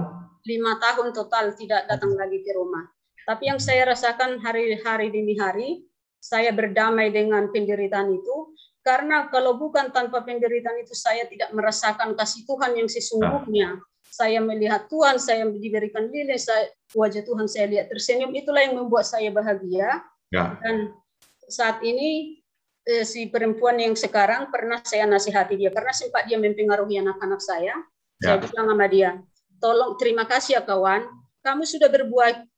5 tahun total tidak datang lagi ke rumah. Tapi yang saya rasakan hari-hari demi hari, saya berdamai dengan penderitaan itu. Karena kalau bukan tanpa penderitaan itu, saya tidak merasakan kasih Tuhan yang sesungguhnya. Saya melihat Tuhan, saya diberikan lilin, wajah Tuhan saya lihat tersenyum. Itulah yang membuat saya bahagia. Dan saat ini, si perempuan yang sekarang pernah saya nasihati dia. Karena sempat dia mempengaruhi anak-anak saya. Saya bilang sama dia, tolong, terima kasih ya kawan, kamu sudah berbuat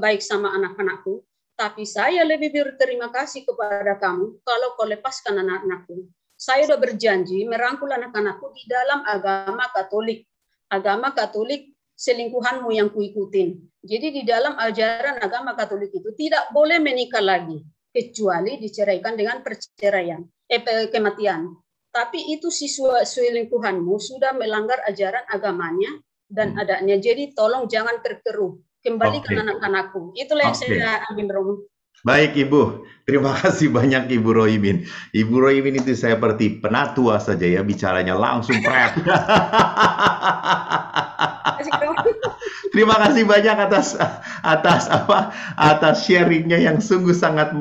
baik sama anak-anakku. Tapi saya lebih berterima kasih kepada kamu kalau kau lepaskan anak-anakku. Saya sudah berjanji merangkul anak-anakku di dalam agama Katolik. Agama Katolik selingkuhanmu yang kuikutin. Jadi di dalam ajaran agama Katolik itu tidak boleh menikah lagi. Kecuali diceraikan dengan perceraian, kematian. Tapi itu siswa selingkuhanmu sudah melanggar ajaran agamanya dan adanya. Jadi tolong jangan terkeruh. Kembalikan anak-anakku. Itulah yang saya ambil, Romo. Baik, Ibu. Terima kasih banyak, Ibu Roimin. Ibu Roimin itu seperti penatua saja ya, bicaranya langsung pret. Terima kasih banyak atas sharingnya yang sungguh sangat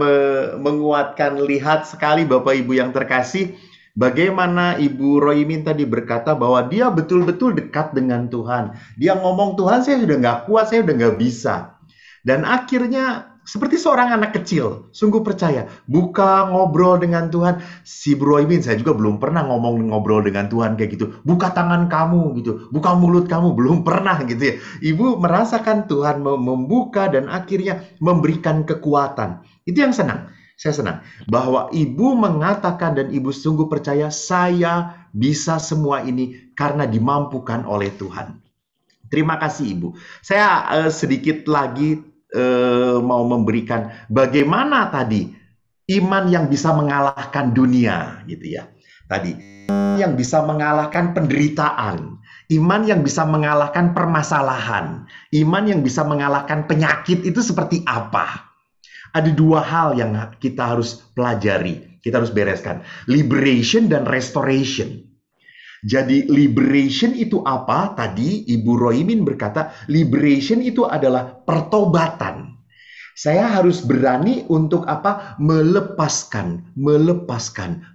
menguatkan. Lihat sekali Bapak Ibu yang terkasih, bagaimana Ibu Roimin tadi berkata bahwa dia betul-betul dekat dengan Tuhan. Dia ngomong, Tuhan saya sudah nggak kuat, saya udah nggak bisa. Dan akhirnya seperti seorang anak kecil, sungguh percaya, buka ngobrol dengan Tuhan. Si Ibu Roimin, saya juga belum pernah ngobrol dengan Tuhan kayak gitu. Buka tangan kamu gitu, buka mulut kamu, belum pernah gitu ya. Ibu merasakan Tuhan membuka dan akhirnya memberikan kekuatan. Itu yang senang. Saya senang bahwa Ibu mengatakan dan Ibu sungguh percaya saya bisa semua ini karena dimampukan oleh Tuhan. Terima kasih Ibu. Saya sedikit lagi mau memberikan bagaimana tadi iman yang bisa mengalahkan dunia gitu ya. Tadi yang bisa mengalahkan penderitaan, iman yang bisa mengalahkan permasalahan, iman yang bisa mengalahkan penyakit itu seperti apa? Ada dua hal yang kita harus pelajari, kita harus bereskan. Liberation dan restoration. Jadi liberation itu apa? Tadi Ibu Roimin berkata, liberation itu adalah pertobatan. Saya harus berani untuk apa? Melepaskan,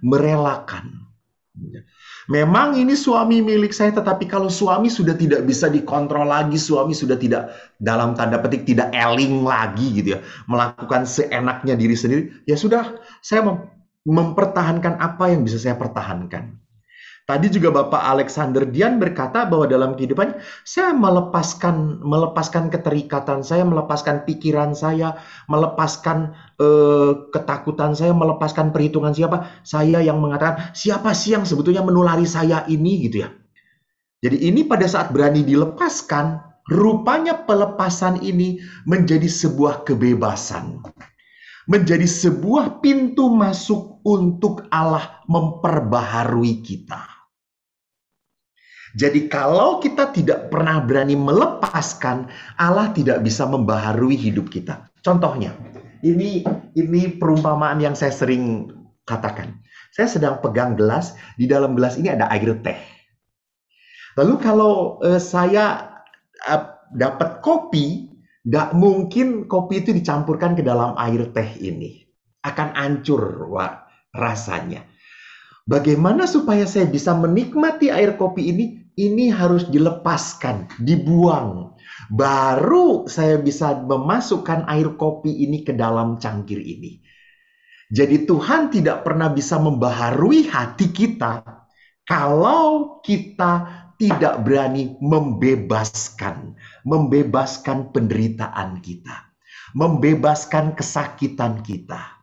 merelakan. Memang ini suami milik saya, tetapi kalau suami sudah tidak bisa dikontrol lagi, suami sudah tidak, dalam tanda petik, tidak eling lagi gitu ya, melakukan seenaknya diri sendiri, ya sudah, saya mempertahankan apa yang bisa saya pertahankan. Tadi juga Bapak Alexander Dian berkata bahwa dalam kehidupan saya melepaskan keterikatan saya, melepaskan pikiran saya, melepaskan ketakutan saya, melepaskan perhitungan siapa. Saya yang mengatakan siapa sih yang sebetulnya menulari saya ini gitu ya. Jadi ini pada saat berani dilepaskan, rupanya pelepasan ini menjadi sebuah kebebasan. Menjadi sebuah pintu masuk untuk Allah memperbaharui kita. Jadi kalau kita tidak pernah berani melepaskan, Allah tidak bisa membaharui hidup kita. Contohnya, ini perumpamaan yang saya sering katakan. Saya sedang pegang gelas, di dalam gelas ini ada air teh. Lalu kalau saya dapat kopi, nggak mungkin kopi itu dicampurkan ke dalam air teh ini. Akan hancur rasanya. Bagaimana supaya saya bisa menikmati air kopi ini? Ini harus dilepaskan, dibuang. Baru saya bisa memasukkan air kopi ini ke dalam cangkir ini. Jadi Tuhan tidak pernah bisa membaharui hati kita kalau kita tidak berani membebaskan penderitaan kita. membebaskan kesakitan kita,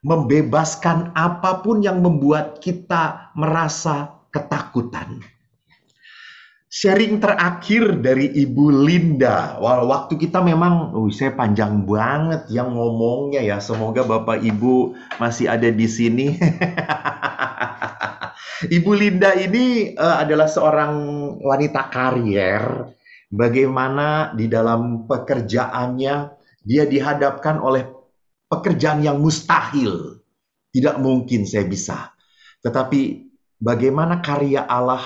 membebaskan apapun yang membuat kita merasa ketakutan. Sharing terakhir dari Ibu Linda. Waktu kita memang, saya panjang banget yang ngomongnya ya. Semoga Bapak Ibu masih ada di sini. Ibu Linda ini adalah seorang wanita karier. Bagaimana di dalam pekerjaannya dia dihadapkan oleh pekerjaan yang mustahil. Tidak mungkin saya bisa. Tetapi bagaimana karya Allah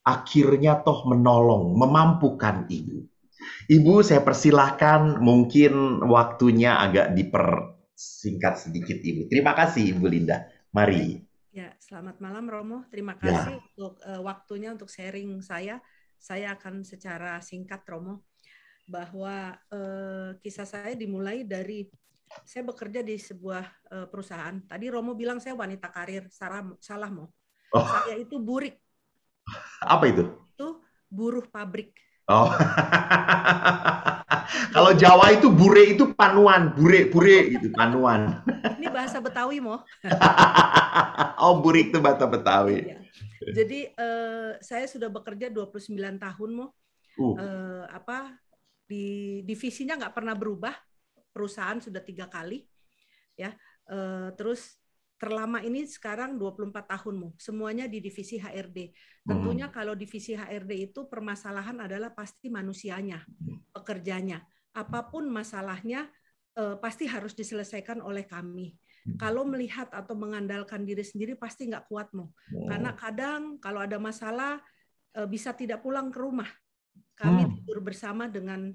akhirnya toh menolong, memampukan Ibu. Ibu, saya persilahkan, mungkin waktunya agak dipersingkat sedikit Ibu. Terima kasih Ibu Linda. Mari. Ya, selamat malam Romo. Terima kasih untuk waktunya untuk sharing saya. Saya akan secara singkat Romo, bahwa kisah saya dimulai dari saya bekerja di sebuah perusahaan. Tadi Romo bilang saya wanita karir, salah Mo. Saya itu burik. Apa itu? Itu buruh pabrik. Oh. Kalau Jawa itu bure itu panuan, bure gitu, panuan. Ini bahasa Betawi, Mo. Oh, burik itu bahasa Betawi. Ya. Jadi saya sudah bekerja 29 tahun, Mo. Di divisinya nggak pernah berubah. Perusahaan sudah 3 kali. Ya. Terus terlama ini sekarang 24 tahunmu, semuanya di divisi HRD. Tentunya kalau divisi HRD itu permasalahan adalah pasti manusianya, pekerjanya. Apapun masalahnya pasti harus diselesaikan oleh kami. Kalau melihat atau mengandalkan diri sendiri pasti nggak kuatmu. Karena kadang kalau ada masalah bisa tidak pulang ke rumah. Kami tidur bersama dengan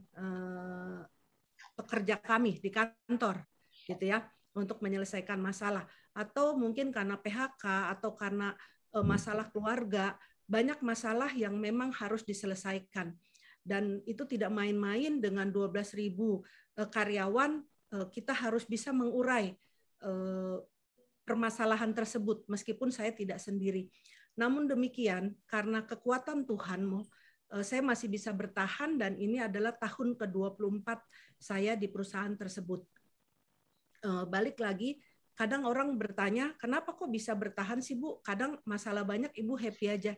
pekerja kami di kantor, gitu ya, untuk menyelesaikan masalah. Atau mungkin karena PHK atau karena masalah keluarga, banyak masalah yang memang harus diselesaikan. Dan itu tidak main-main dengan 12.000 karyawan, kita harus bisa mengurai permasalahan tersebut, meskipun saya tidak sendiri. Namun demikian, karena kekuatan Tuhan, saya masih bisa bertahan dan ini adalah tahun ke-24 saya di perusahaan tersebut. Balik lagi, kadang orang bertanya, kenapa kok bisa bertahan sih Bu? Kadang masalah banyak, Ibu happy aja.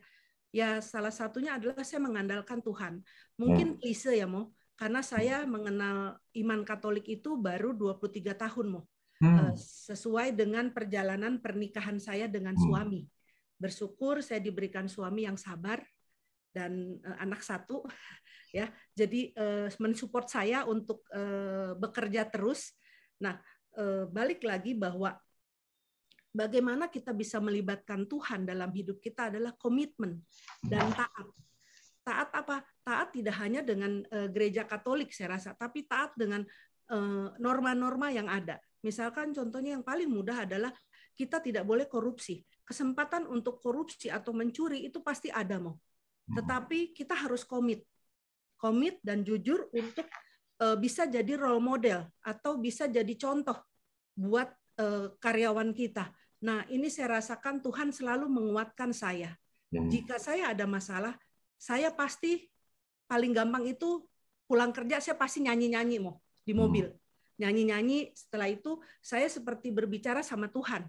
Ya salah satunya adalah saya mengandalkan Tuhan. Mungkin klise ya Mo, karena saya mengenal iman Katolik itu baru 23 tahun Mo. Sesuai dengan perjalanan pernikahan saya dengan suami. Bersyukur saya diberikan suami yang sabar dan anak 1. Ya, jadi mensupport saya untuk bekerja terus. Nah, balik lagi bahwa bagaimana kita bisa melibatkan Tuhan dalam hidup kita adalah komitmen dan taat. Taat apa? Taat tidak hanya dengan gereja Katolik saya rasa, tapi taat dengan norma-norma yang ada. Misalkan contohnya yang paling mudah adalah kita tidak boleh korupsi. Kesempatan untuk korupsi atau mencuri itu pasti ada Mo. Tetapi kita harus komit dan jujur untuk bisa jadi role model atau bisa jadi contoh buat karyawan kita. Nah, ini saya rasakan Tuhan selalu menguatkan saya. Jika saya ada masalah, saya pasti paling gampang itu pulang kerja saya pasti nyanyi-nyanyi Mo di mobil. Nyanyi-nyanyi, setelah itu saya seperti berbicara sama Tuhan.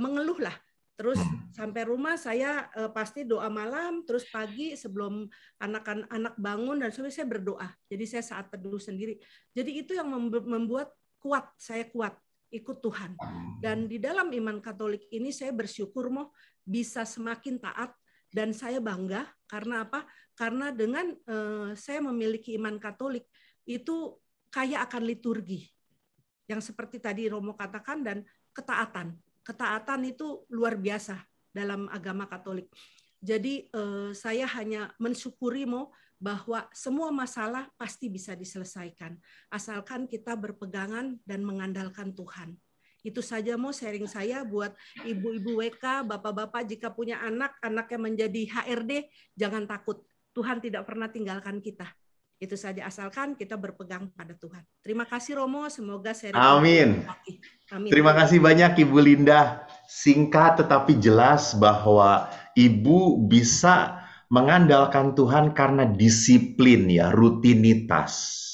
Mengeluh lah. Terus sampai rumah saya pasti doa malam, terus pagi sebelum anak-anak bangun dan saya berdoa. Jadi saya saat teduh sendiri. Jadi itu yang membuat saya kuat ikut Tuhan. Dan di dalam iman Katolik ini saya bersyukur Mo bisa semakin taat dan saya bangga karena apa? Karena dengan saya memiliki iman Katolik itu kaya akan liturgi. Yang seperti tadi Romo katakan dan ketaatan. Ketaatan itu luar biasa dalam agama Katolik. Jadi saya hanya mensyukuri Mo bahwa semua masalah pasti bisa diselesaikan. Asalkan kita berpegangan dan mengandalkan Tuhan. Itu saja Mo sharing saya buat ibu-ibu WK, bapak-bapak jika punya anak-anaknya menjadi HRD, jangan takut. Tuhan tidak pernah tinggalkan kita. Itu saja asalkan kita berpegang pada Tuhan. Terima kasih Romo, semoga sharing. Amin. Amin. Terima kasih banyak Ibu Linda. Singkat tetapi jelas bahwa Ibu bisa mengandalkan Tuhan karena disiplin ya, rutinitas.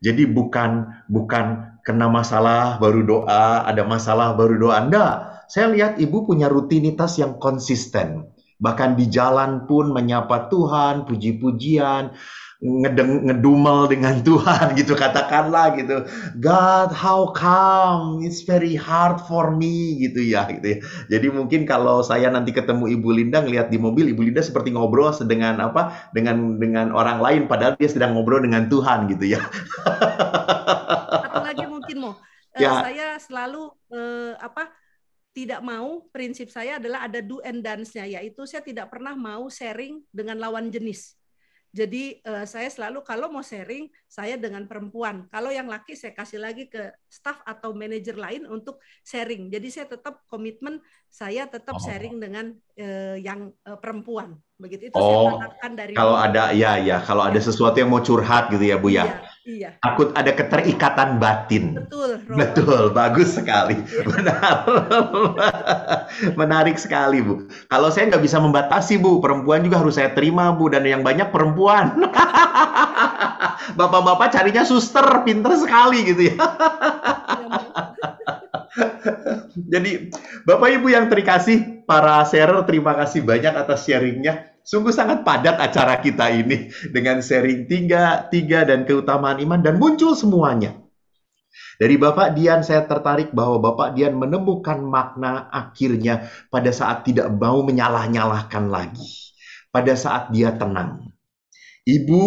Jadi bukan bukan kena masalah baru doa, ada masalah baru doa. Enggak. Saya lihat ibu punya rutinitas yang konsisten. Bahkan di jalan pun menyapa Tuhan, puji-pujian, ngedumel dengan Tuhan gitu katakanlah gitu. God, how come? It's very hard for me gitu ya gitu ya. Jadi mungkin kalau saya nanti ketemu Ibu Linda ngelihat di mobil, Ibu Linda seperti ngobrol dengan apa? Dengan orang lain padahal dia sedang ngobrol dengan Tuhan gitu ya. Satu lagi mungkin mau Ya, saya selalu tidak mau, prinsip saya adalah ada do and dance-nya, yaitu saya tidak pernah mau sharing dengan lawan jenis. Jadi saya selalu kalau mau sharing, saya dengan perempuan. Kalau yang laki saya kasih lagi ke staff atau manajer lain untuk sharing. Jadi saya tetap komitmen, saya tetap sharing dengan yang perempuan. Begitu itu saya oh, tanamkan dari kalau dulu. ada ya kalau ada Ya, sesuatu yang mau curhat gitu ya Bu ya. iya, iya. Takut ada keterikatan batin. Betul, Romo. Betul, bagus sekali. Iya. Benar. Menarik sekali, Bu. Kalau saya nggak bisa membatasi, Bu. Perempuan juga harus saya terima, Bu. Dan yang banyak perempuan. Bapak-bapak carinya suster, pinter sekali gitu ya. Iya, Mo. Jadi, Bapak Ibu yang terkasih, para sharer, terima kasih banyak atas sharingnya. Sungguh sangat padat acara kita ini dengan sharing tiga dan keutamaan iman dan muncul semuanya. Dari Bapak Dian saya tertarik bahwa Bapak Dian menemukan makna akhirnya pada saat tidak mau menyalah-nyalahkan lagi. Pada saat dia tenang. Ibu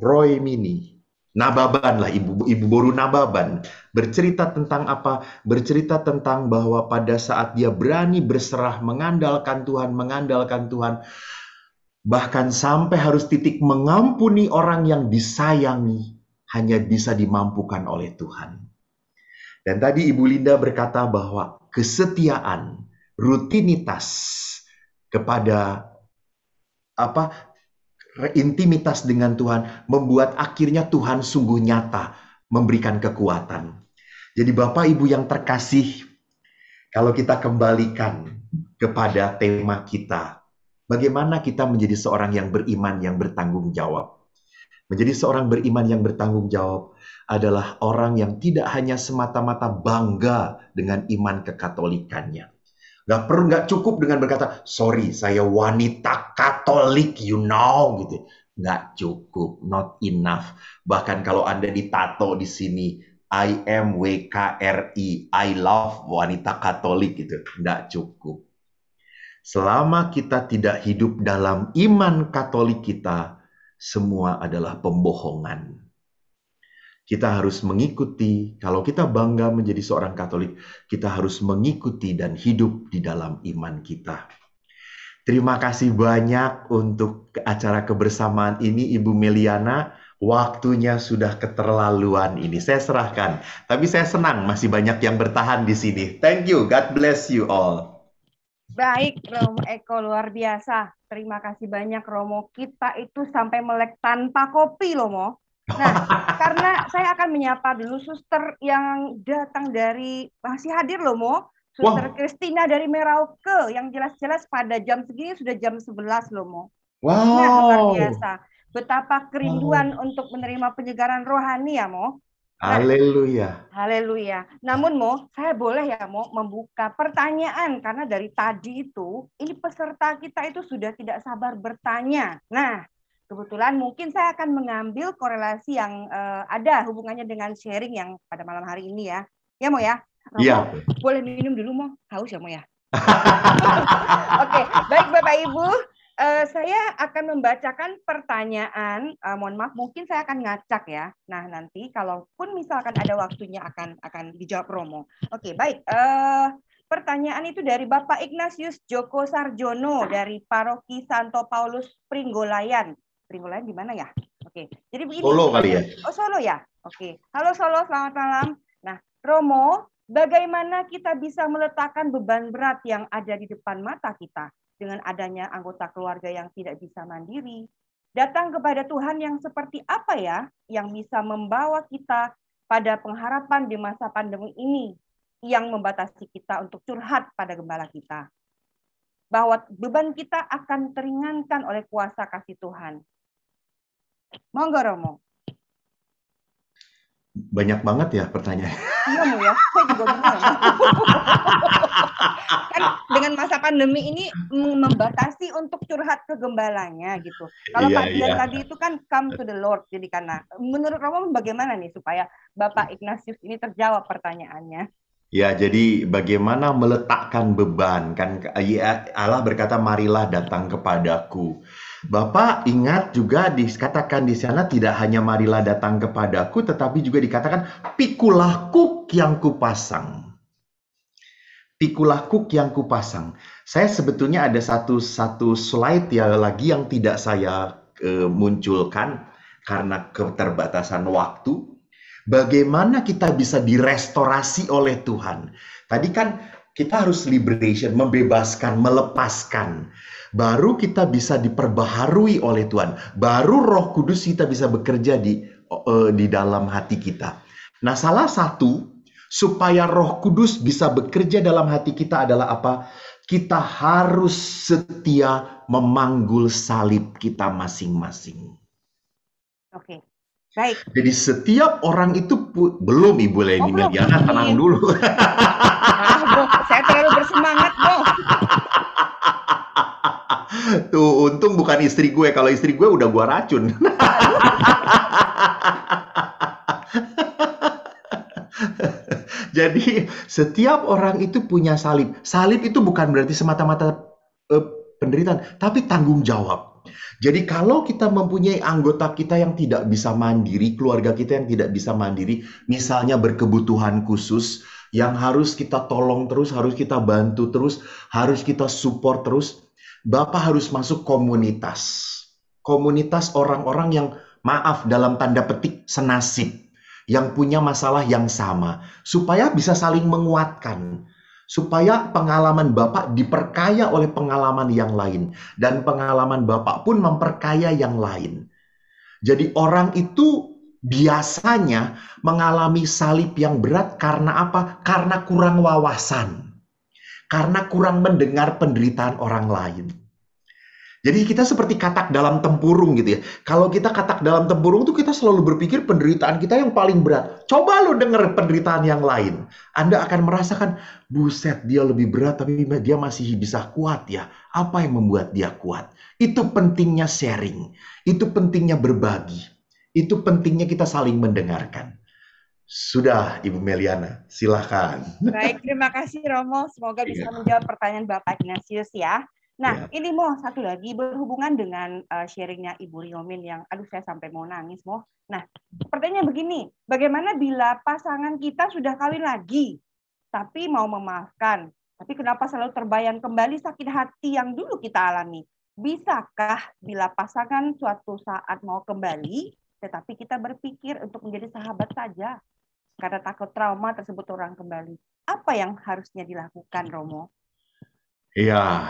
Roy Mini, Nababan lah, ibu Boru Nababan, bercerita tentang apa? Bercerita tentang bahwa pada saat dia berani berserah mengandalkan Tuhan, bahkan sampai harus titik mengampuni orang yang disayangi, hanya bisa dimampukan oleh Tuhan. Dan tadi Ibu Linda berkata bahwa kesetiaan, rutinitas kepada intimitas dengan Tuhan membuat akhirnya Tuhan sungguh nyata memberikan kekuatan. Jadi Bapak Ibu yang terkasih, kalau kita kembalikan kepada tema kita, bagaimana kita menjadi seorang yang beriman yang bertanggung jawab. Menjadi seorang beriman yang bertanggung jawab adalah orang yang tidak hanya semata-mata bangga dengan iman kekatolikannya. Nggak cukup dengan berkata, sorry, saya wanita Katolik, you know, gitu. Nggak cukup, not enough. Bahkan kalau Anda ditato di sini, I am WKRI, I love wanita Katolik, gitu. Nggak cukup. Selama kita tidak hidup dalam iman Katolik kita, semua adalah pembohongan. Kita harus mengikuti, kalau kita bangga menjadi seorang Katolik, kita harus mengikuti dan hidup di dalam iman kita. Terima kasih banyak untuk acara kebersamaan ini, Ibu Meliana. Waktunya sudah keterlaluan ini. Saya serahkan. Tapi saya senang masih banyak yang bertahan di sini. Thank you. God bless you all. Baik, Romo Eko, luar biasa. Terima kasih banyak, Romo. Kita itu sampai melek tanpa kopi, loh, Mo. Nah, karena saya akan menyapa dulu suster yang datang dari, masih hadir, loh, Mo. Suster Kristina dari Merauke, yang jelas-jelas pada jam segini sudah jam 11, loh, Mo. Wow. Nah, luar biasa. Betapa kerinduan untuk menerima penyegaran rohani, ya, Mo. Haleluya. Haleluya. Namun Mo, saya boleh ya Mo membuka pertanyaan karena dari tadi itu ini peserta kita itu sudah tidak sabar bertanya. Nah, kebetulan mungkin saya akan mengambil korelasi yang ada hubungannya dengan sharing yang pada malam hari ini ya. Ya Mo ya. Iya. Boleh minum dulu Mo? Haus ya Mo ya. Oke, baik Bapak Ibu. Saya akan membacakan pertanyaan. Mohon maaf, mungkin saya akan ngacak ya. Nah, nanti kalaupun misalkan ada waktunya akan dijawab Romo. Oke, baik. Pertanyaan itu dari Bapak Ignatius Joko Sarjono dari Paroki Santo Paulus Pringgolayan. Pringgolayan di mana ya? Oke. Jadi begini. Solo kali ya? Oh, Solo ya. Oke. Halo Solo, selamat malam. Nah, Romo, bagaimana kita bisa meletakkan beban berat yang ada di depan mata kita? Dengan adanya anggota keluarga yang tidak bisa mandiri, datang kepada Tuhan yang seperti apa ya, yang bisa membawa kita pada pengharapan di masa pandemi ini, yang membatasi kita untuk curhat pada gembala kita. Bahwa beban kita akan teringankan oleh kuasa kasih Tuhan. Monggo Romo. Banyak banget ya pertanyaan. Iya Mo ya, saya juga bingung. Kan dengan masa pandemi ini membatasi untuk curhat ke gembalanya gitu. Kalau Iya, Pak Dian iya. tadi itu kan come to the Lord, jadi karena menurut Romo bagaimana nih supaya Bapak Ignatius ini terjawab pertanyaannya? Ya, jadi bagaimana meletakkan beban kan? Ya, Allah berkata, marilah datang kepadaku. Bapak ingat juga dikatakan di sana tidak hanya marilah datang kepadaku, tetapi juga dikatakan pikulah kuk yang kupasang. Pikulah kuk yang kupasang. Saya sebetulnya ada satu slide ya lagi yang tidak saya munculkan karena keterbatasan waktu. Bagaimana kita bisa direstorasi oleh Tuhan? Tadi kan kita harus liberation, membebaskan, melepaskan. Baru kita bisa diperbaharui oleh Tuhan. Baru Roh Kudus kita bisa bekerja di dalam hati kita. Nah, salah satu supaya Roh Kudus bisa bekerja dalam hati kita adalah apa? Kita harus setia memanggul salib kita masing-masing. Oke. Baik. Jadi setiap orang itu belum Ibu Leni Meliana, tenang dulu. Saya terlalu bersemangat, Bo. Tuh, untung bukan istri gue. Kalau istri gue udah gue racun. Jadi setiap orang itu punya salib. Salib itu bukan berarti semata-mata penderitaan, tapi tanggung jawab. Jadi kalau kita mempunyai anggota kita yang tidak bisa mandiri, keluarga kita yang tidak bisa mandiri, misalnya berkebutuhan khusus, yang harus kita tolong terus, harus kita bantu terus, harus kita support terus, Bapak harus masuk komunitas. Komunitas orang-orang yang maaf dalam tanda petik senasib, yang punya masalah yang sama, supaya bisa saling menguatkan. Supaya pengalaman Bapak diperkaya oleh pengalaman yang lain. Dan pengalaman Bapak pun memperkaya yang lain. Jadi orang itu biasanya mengalami salib yang berat karena apa? Karena kurang wawasan. Karena kurang mendengar penderitaan orang lain. Jadi kita seperti katak dalam tempurung gitu ya. Kalau kita katak dalam tempurung itu kita selalu berpikir penderitaan kita yang paling berat. Coba lo denger penderitaan yang lain. Anda akan merasakan, buset dia lebih berat tapi dia masih bisa kuat ya. Apa yang membuat dia kuat? Itu pentingnya sharing. Itu pentingnya berbagi. Itu pentingnya kita saling mendengarkan. Sudah Ibu Meliana, silakan. Baik, terima kasih Romo. Semoga bisa menjawab pertanyaan Bapak Ignatius ya. Nah, ini Mo, satu lagi berhubungan dengan sharingnya Ibu Riomin yang, aduh saya sampai mau nangis Mo. Nah, pertanyaannya begini, bagaimana bila pasangan kita sudah kawin lagi, tapi mau memaafkan, tapi kenapa selalu terbayang kembali sakit hati yang dulu kita alami? Bisakah bila pasangan suatu saat mau kembali, tetapi kita berpikir untuk menjadi sahabat saja, karena takut trauma tersebut orang kembali? Apa yang harusnya dilakukan, Romo? Iya.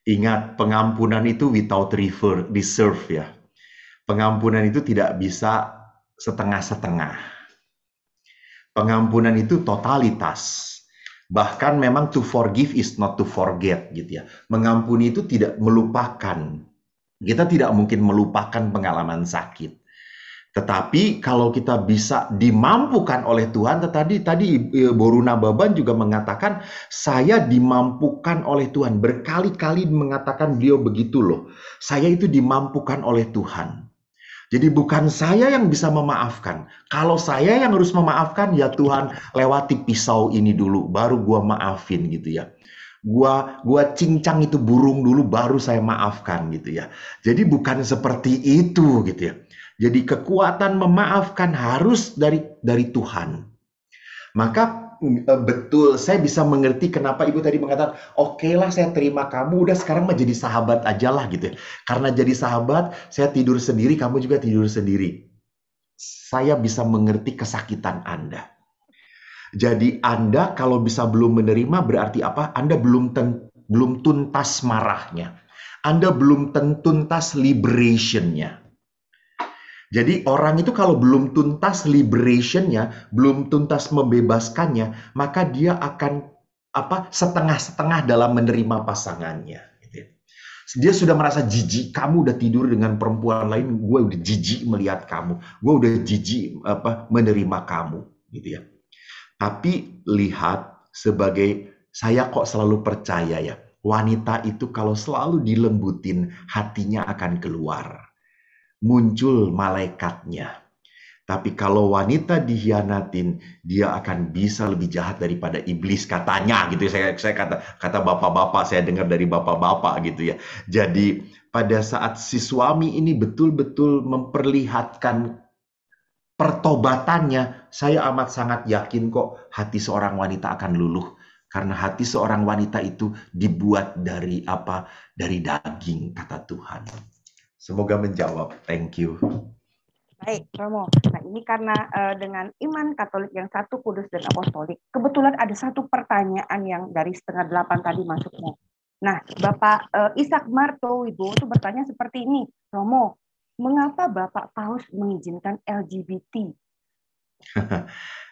Ingat, pengampunan itu without reserve ya. Pengampunan itu tidak bisa setengah-setengah. Pengampunan itu totalitas. Bahkan memang to forgive is not to forget gitu ya. Mengampuni itu tidak melupakan. Kita tidak mungkin melupakan pengalaman sakit. Tetapi kalau kita bisa dimampukan oleh Tuhan, tadi Boruna Baban juga mengatakan, saya dimampukan oleh Tuhan. Berkali-kali mengatakan beliau begitu loh. Saya itu dimampukan oleh Tuhan. Jadi bukan saya yang bisa memaafkan. Kalau saya yang harus memaafkan, ya Tuhan lewati pisau ini dulu, baru gua maafin gitu ya. Gua cincang itu burung dulu, baru saya maafkan gitu ya. Jadi bukan seperti itu gitu ya. Jadi kekuatan memaafkan harus dari Tuhan. Maka betul, saya bisa mengerti kenapa Ibu tadi mengatakan, oke lah saya terima kamu, udah sekarang menjadi sahabat aja lah gitu ya. Karena jadi sahabat, saya tidur sendiri, kamu juga tidur sendiri. Saya bisa mengerti kesakitan Anda. Jadi Anda kalau bisa belum menerima berarti apa? Anda belum tuntas marahnya. Anda belum tuntas liberationnya. Jadi orang itu kalau belum tuntas liberationnya, belum tuntas membebaskannya, maka dia akan setengah-setengah dalam menerima pasangannya. Dia sudah merasa jijik, kamu udah tidur dengan perempuan lain, gue udah jijik melihat kamu, gue udah jijik menerima kamu, gitu ya. Tapi lihat sebagai saya kok selalu percaya ya, wanita itu kalau selalu dilembutin, hatinya akan keluar, muncul malaikatnya. Tapi kalau wanita dikhianatin, dia akan bisa lebih jahat daripada iblis katanya gitu. Saya kata bapak-bapak, saya dengar dari bapak-bapak gitu ya. Jadi pada saat si suami ini betul-betul memperlihatkan pertobatannya, saya amat sangat yakin kok hati seorang wanita akan luluh. Karena hati seorang wanita itu dibuat dari apa? Dari daging, kata Tuhan. Semoga menjawab. Thank you. Baik, Romo. Nah, ini karena dengan iman Katolik yang satu, kudus dan apostolik, kebetulan ada satu pertanyaan yang dari 7:30 tadi masuknya. Nah, Bapak Ishak Marto Wibowo itu bertanya seperti ini, Romo, mengapa Bapak Paus mengizinkan LGBT?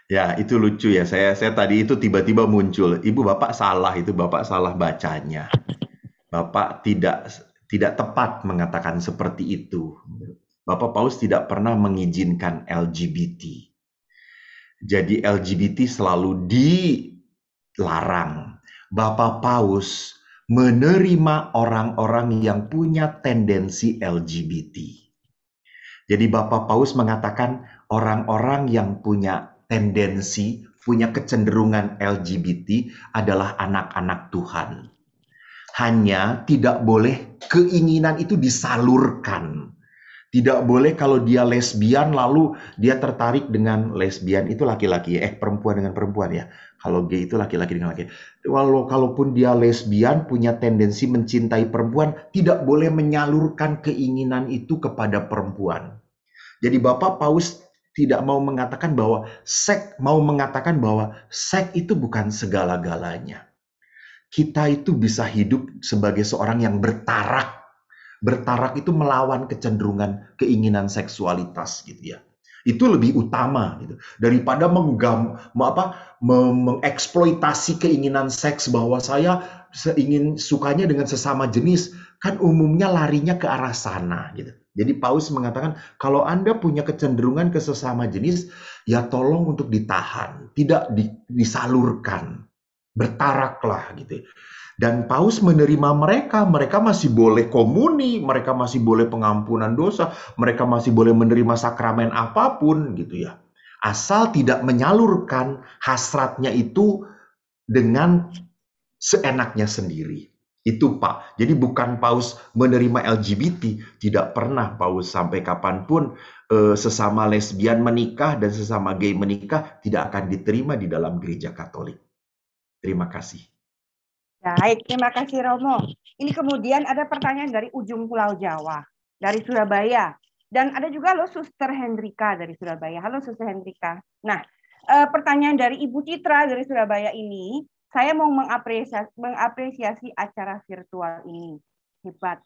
Ya, itu lucu ya. Saya tadi itu tiba-tiba muncul. Ibu, Bapak salah, itu Bapak salah bacanya. Bapak tidak tepat mengatakan seperti itu. Bapak Paus tidak pernah mengizinkan LGBT. Jadi LGBT selalu dilarang. Bapak Paus menerima orang-orang yang punya tendensi LGBT. Jadi Bapak Paus mengatakan orang-orang yang punya tendensi, punya kecenderungan LGBT adalah anak-anak Tuhan. Hanya tidak boleh keinginan itu disalurkan. Tidak boleh kalau dia lesbian lalu dia tertarik dengan lesbian, itu laki-laki, perempuan dengan perempuan ya. Kalau gay itu laki-laki dengan laki. Kalaupun dia lesbian punya tendensi mencintai perempuan, tidak boleh menyalurkan keinginan itu kepada perempuan. Jadi Bapak Paus tidak mau mengatakan bahwa seks itu bukan segala-galanya. Kita itu bisa hidup sebagai seorang yang bertarak. Bertarak itu melawan kecenderungan keinginan seksualitas gitu ya. Itu lebih utama gitu daripada mengeksploitasi keinginan seks bahwa saya sukanya dengan sesama jenis, kan umumnya larinya ke arah sana gitu. Jadi Paus mengatakan kalau Anda punya kecenderungan ke sesama jenis, ya tolong untuk ditahan, tidak disalurkan. Bertaraklah gitu. Dan Paus menerima mereka masih boleh komuni, mereka masih boleh pengampunan dosa, mereka masih boleh menerima sakramen apapun gitu ya. Asal tidak menyalurkan hasratnya itu dengan seenaknya sendiri. Itu Pak. Jadi bukan Paus menerima LGBT, tidak pernah Paus sampai kapanpun sesama lesbian menikah dan sesama gay menikah tidak akan diterima di dalam gereja Katolik. Terima kasih. Baik, terima kasih Romo. Ini kemudian ada pertanyaan dari ujung Pulau Jawa, dari Surabaya. Dan ada juga Suster Hendrika dari Surabaya. Halo Suster Hendrika. Nah, pertanyaan dari Ibu Citra dari Surabaya ini, saya mau mengapresiasi acara virtual ini. Hebat.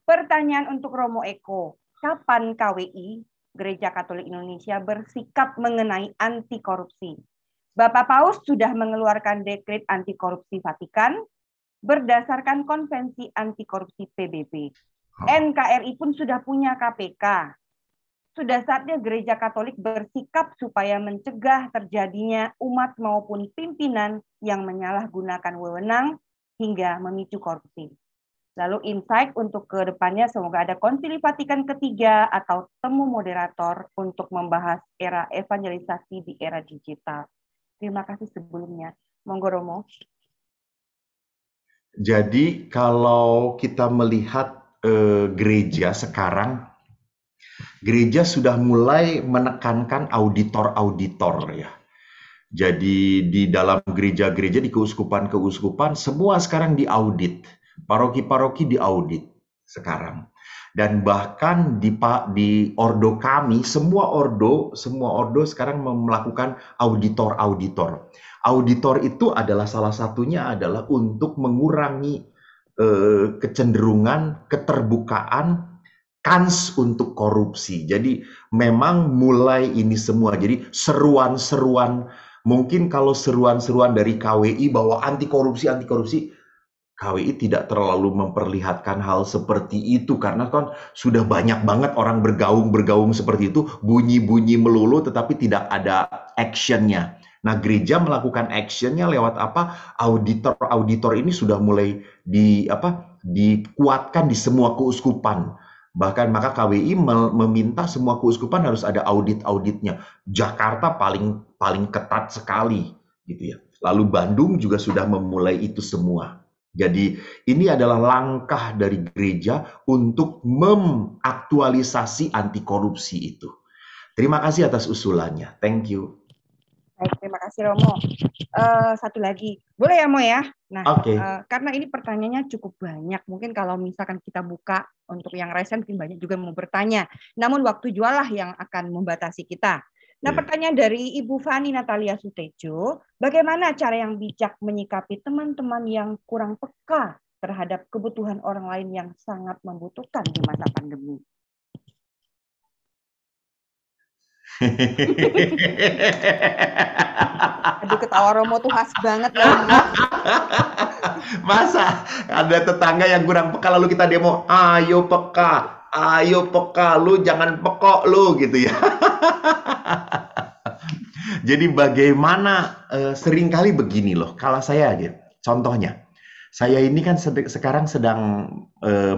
Pertanyaan untuk Romo Eko, kapan KWI, Gereja Katolik Indonesia, bersikap mengenai anti korupsi? Bapak Paus sudah mengeluarkan dekret anti korupsi Vatikan berdasarkan konvensi anti korupsi PBB. NKRI pun sudah punya KPK. Sudah saatnya Gereja Katolik bersikap supaya mencegah terjadinya umat maupun pimpinan yang menyalahgunakan wewenang hingga memicu korupsi. Lalu insight untuk ke depannya, semoga ada konsili Vatikan ketiga atau temu moderator untuk membahas era evangelisasi di era digital. Terima kasih sebelumnya. Monggo Romo. Jadi kalau kita melihat gereja sekarang, gereja sudah mulai menekankan auditor-auditor ya. Jadi di dalam gereja-gereja, di keuskupan-keuskupan, semua sekarang diaudit. Paroki-paroki diaudit sekarang. Dan bahkan di ordo kami, semua ordo sekarang melakukan auditor-auditor. Auditor itu adalah salah satunya adalah untuk mengurangi kecenderungan, keterbukaan, kans untuk korupsi. Jadi memang mulai ini semua. Jadi seruan-seruan, mungkin kalau seruan-seruan dari KWI bahwa anti korupsi, KWI tidak terlalu memperlihatkan hal seperti itu karena kan sudah banyak banget orang bergaung seperti itu, bunyi-bunyi melulu tetapi tidak ada actionnya. Nah, gereja melakukan actionnya lewat apa? Auditor ini sudah mulai dikuatkan di semua keuskupan. Bahkan maka KWI meminta semua keuskupan harus ada auditnya. Jakarta paling ketat sekali gitu ya. Lalu Bandung juga sudah memulai itu semua. Jadi ini adalah langkah dari gereja untuk mengaktualisasi anti korupsi itu. Terima kasih atas usulannya. Thank you. Baik, terima kasih Romo. Satu lagi, boleh ya Mo ya? Nah, Oke. karena ini pertanyaannya cukup banyak. Mungkin kalau misalkan kita buka untuk yang resen, mungkin banyak juga mau bertanya. Namun waktu jualah yang akan membatasi kita. Nah, pertanyaan dari Ibu Fani Natalia Sutejo, bagaimana cara yang bijak menyikapi teman-teman yang kurang peka terhadap kebutuhan orang lain yang sangat membutuhkan di masa pandemi? Aduh, ketawa Romo tuh khas banget ya. Masa ada tetangga yang kurang peka lalu kita demo, ayo peka, lu jangan pekok lu gitu ya. Jadi bagaimana seringkali begini loh, kalau saya aja, contohnya, saya ini kan sekarang sedang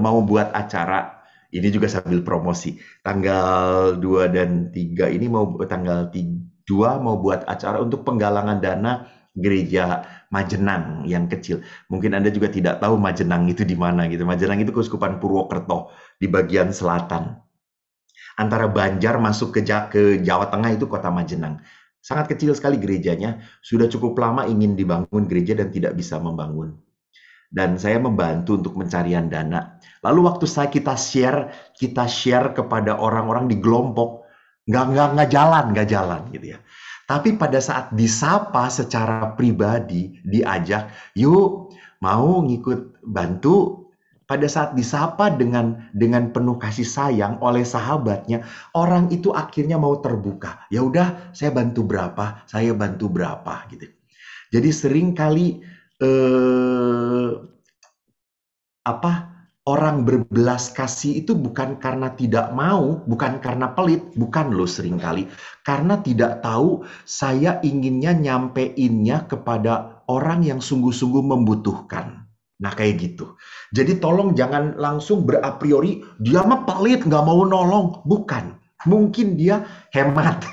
mau buat acara, ini juga sambil promosi, tanggal 2 dan 3 ini tanggal 2 mau buat acara untuk penggalangan dana gereja Majenang yang kecil. Mungkin Anda juga tidak tahu Majenang itu di mana gitu. Majenang itu Keuskupan Purwokerto di bagian selatan. Antara Banjar masuk ke Jawa Tengah itu kota Majenang. Sangat kecil sekali gerejanya, sudah cukup lama ingin dibangun gereja dan tidak bisa membangun. Dan saya membantu untuk pencarian dana. Lalu waktu kita share kepada orang-orang di Gelompok, nggak jalan gitu ya. Tapi pada saat disapa secara pribadi, diajak, yuk mau ngikut bantu. Pada saat disapa dengan penuh kasih sayang oleh sahabatnya, orang itu akhirnya mau terbuka. Ya udah, saya bantu berapa gitu. Jadi sering kali orang berbelas kasih itu bukan karena tidak mau, bukan karena pelit, bukan loh seringkali. Karena tidak tahu saya inginnya nyampeinnya kepada orang yang sungguh-sungguh membutuhkan. Nah kayak gitu. Jadi tolong jangan langsung berapriori, dia mah pelit, nggak mau nolong. Bukan. Mungkin dia hemat.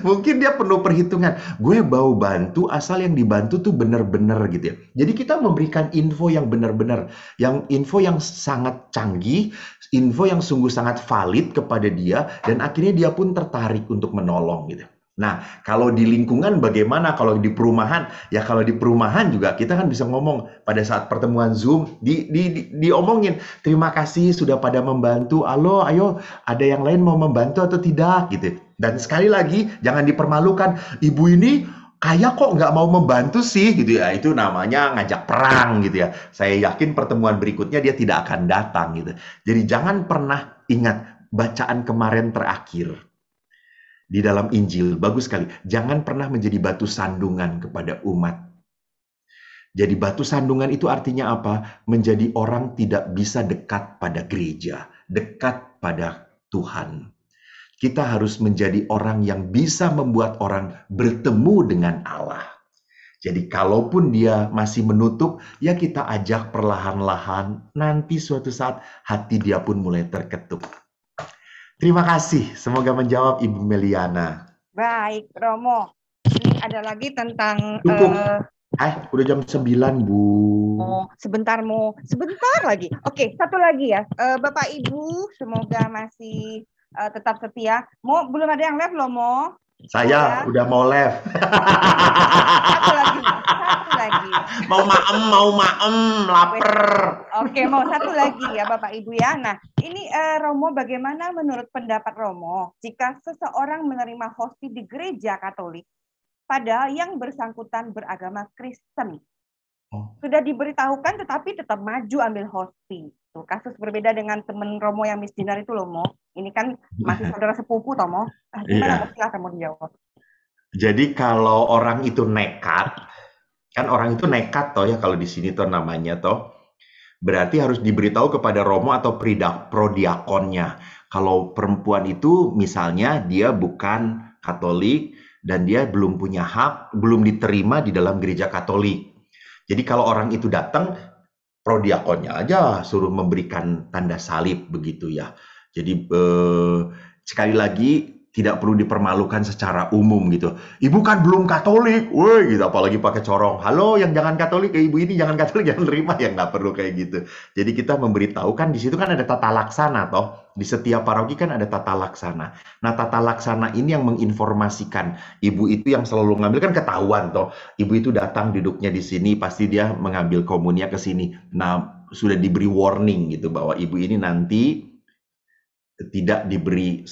Mungkin dia penuh perhitungan. Gue mau bantu asal yang dibantu tuh benar-benar gitu ya. Jadi kita memberikan info yang benar-benar, info yang sangat canggih, info yang sungguh sangat valid kepada dia, dan akhirnya dia pun tertarik untuk menolong gitu. Nah, kalau di lingkungan bagaimana? Kalau di perumahan, ya kalau di perumahan juga kita kan bisa ngomong pada saat pertemuan Zoom, diomongin, terima kasih sudah pada membantu, halo, ayo, ada yang lain mau membantu atau tidak gitu. Dan sekali lagi, jangan dipermalukan, ibu ini kayak kok nggak mau membantu sih gitu ya. Itu namanya ngajak perang gitu ya. Saya yakin pertemuan berikutnya dia tidak akan datang gitu. Jadi jangan pernah ingat bacaan kemarin terakhir di dalam Injil, bagus sekali. Jangan pernah menjadi batu sandungan kepada umat. Jadi batu sandungan itu artinya apa? Menjadi orang tidak bisa dekat pada gereja, dekat pada Tuhan. Kita harus menjadi orang yang bisa membuat orang bertemu dengan Allah. Jadi kalaupun dia masih menutup, ya kita ajak perlahan-lahan, nanti suatu saat hati dia pun mulai terketuk. Terima kasih, semoga menjawab Ibu Meliana. Baik, Romo. Ini ada lagi tentang... Udah jam 9, Bu. Oh, sebentar lagi. Oke, satu lagi ya. Bapak Ibu, semoga masih tetap setia. Belum ada yang live loh, Mo. Saya udah mau live. Satu lagi. Mau maem, lapar. Oke, mau satu lagi ya Bapak Ibu ya. Nah, ini Romo, bagaimana menurut pendapat Romo jika seseorang menerima hosti di gereja Katolik, padahal yang bersangkutan beragama Kristen? Sudah diberitahukan tetapi tetap maju ambil hosti. Tuh, kasus berbeda dengan teman Romo yang misdinar itu loh, Mo. Ini kan masih saudara sepupu, toh, Mo. Gimana? Silahkan mau dijawab. Jadi kalau orang itu nekat, Kan orang itu nekat toh ya kalau di sini toh namanya toh. Berarti harus diberitahu kepada romo atau prodiakonnya. Kalau perempuan itu misalnya dia bukan Katolik dan dia belum punya hak, belum diterima di dalam gereja Katolik. Jadi kalau orang itu datang, prodiakonnya aja suruh memberikan tanda salib begitu ya. Jadi sekali lagi tidak perlu dipermalukan secara umum gitu. Ibu kan belum Katolik, woi gitu. Apalagi pakai corong. Halo, yang jangan Katolik, ibu ini jangan Katolik, jangan terima, ya nggak perlu kayak gitu. Jadi kita memberitahu kan di situ kan ada tata laksana toh. Di setiap paroki kan ada tata laksana. Nah tata laksana ini yang menginformasikan. Ibu itu yang selalu ngambil kan ketahuan toh. Ibu itu datang duduknya di sini, pasti dia mengambil komunnya ke sini. Nah sudah diberi warning gitu bahwa ibu ini nanti tidak diberi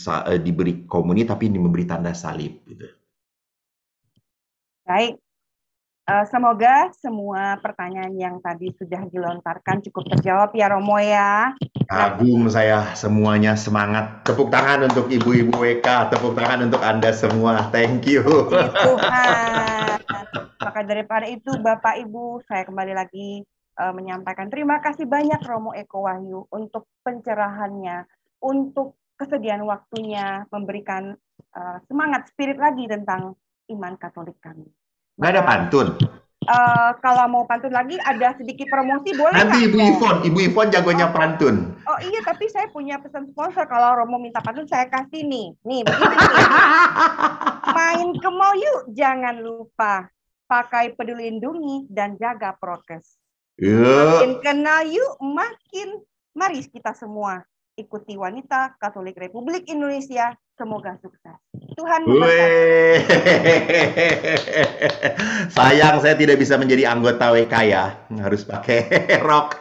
komuni tapi memberi tanda salib gitu. Baik. Semoga semua pertanyaan yang tadi sudah dilontarkan cukup terjawab ya Romo ya. Kagum saya semuanya, semangat. Tepuk tangan untuk ibu-ibu WK, tepuk tangan untuk Anda semua. Thank you. Tuhan. Maka daripada itu Bapak Ibu, saya kembali lagi menyampaikan terima kasih banyak Romo Eko Wahyu untuk pencerahannya, untuk kesediaan waktunya, memberikan semangat spirit lagi tentang iman Katolik kami. Nggak ada pantun? Kalau mau pantun lagi, ada sedikit promosi, boleh nanti nggak? Ibu Ivon jagonya pantun. Oh iya, tapi saya punya pesan sponsor. Kalau Romo minta pantun, saya kasih nih. Nih, begini nih. Main ke mall yuk, jangan lupa. Pakai Peduli Lindungi dan jaga prokes. Makin kenal yuk, makin. Mari kita semua ikuti Wanita Katolik Republik Indonesia. Semoga sukses. Tuhan memberkati. Sayang saya tidak bisa menjadi anggota WK ya. Harus pakai rok.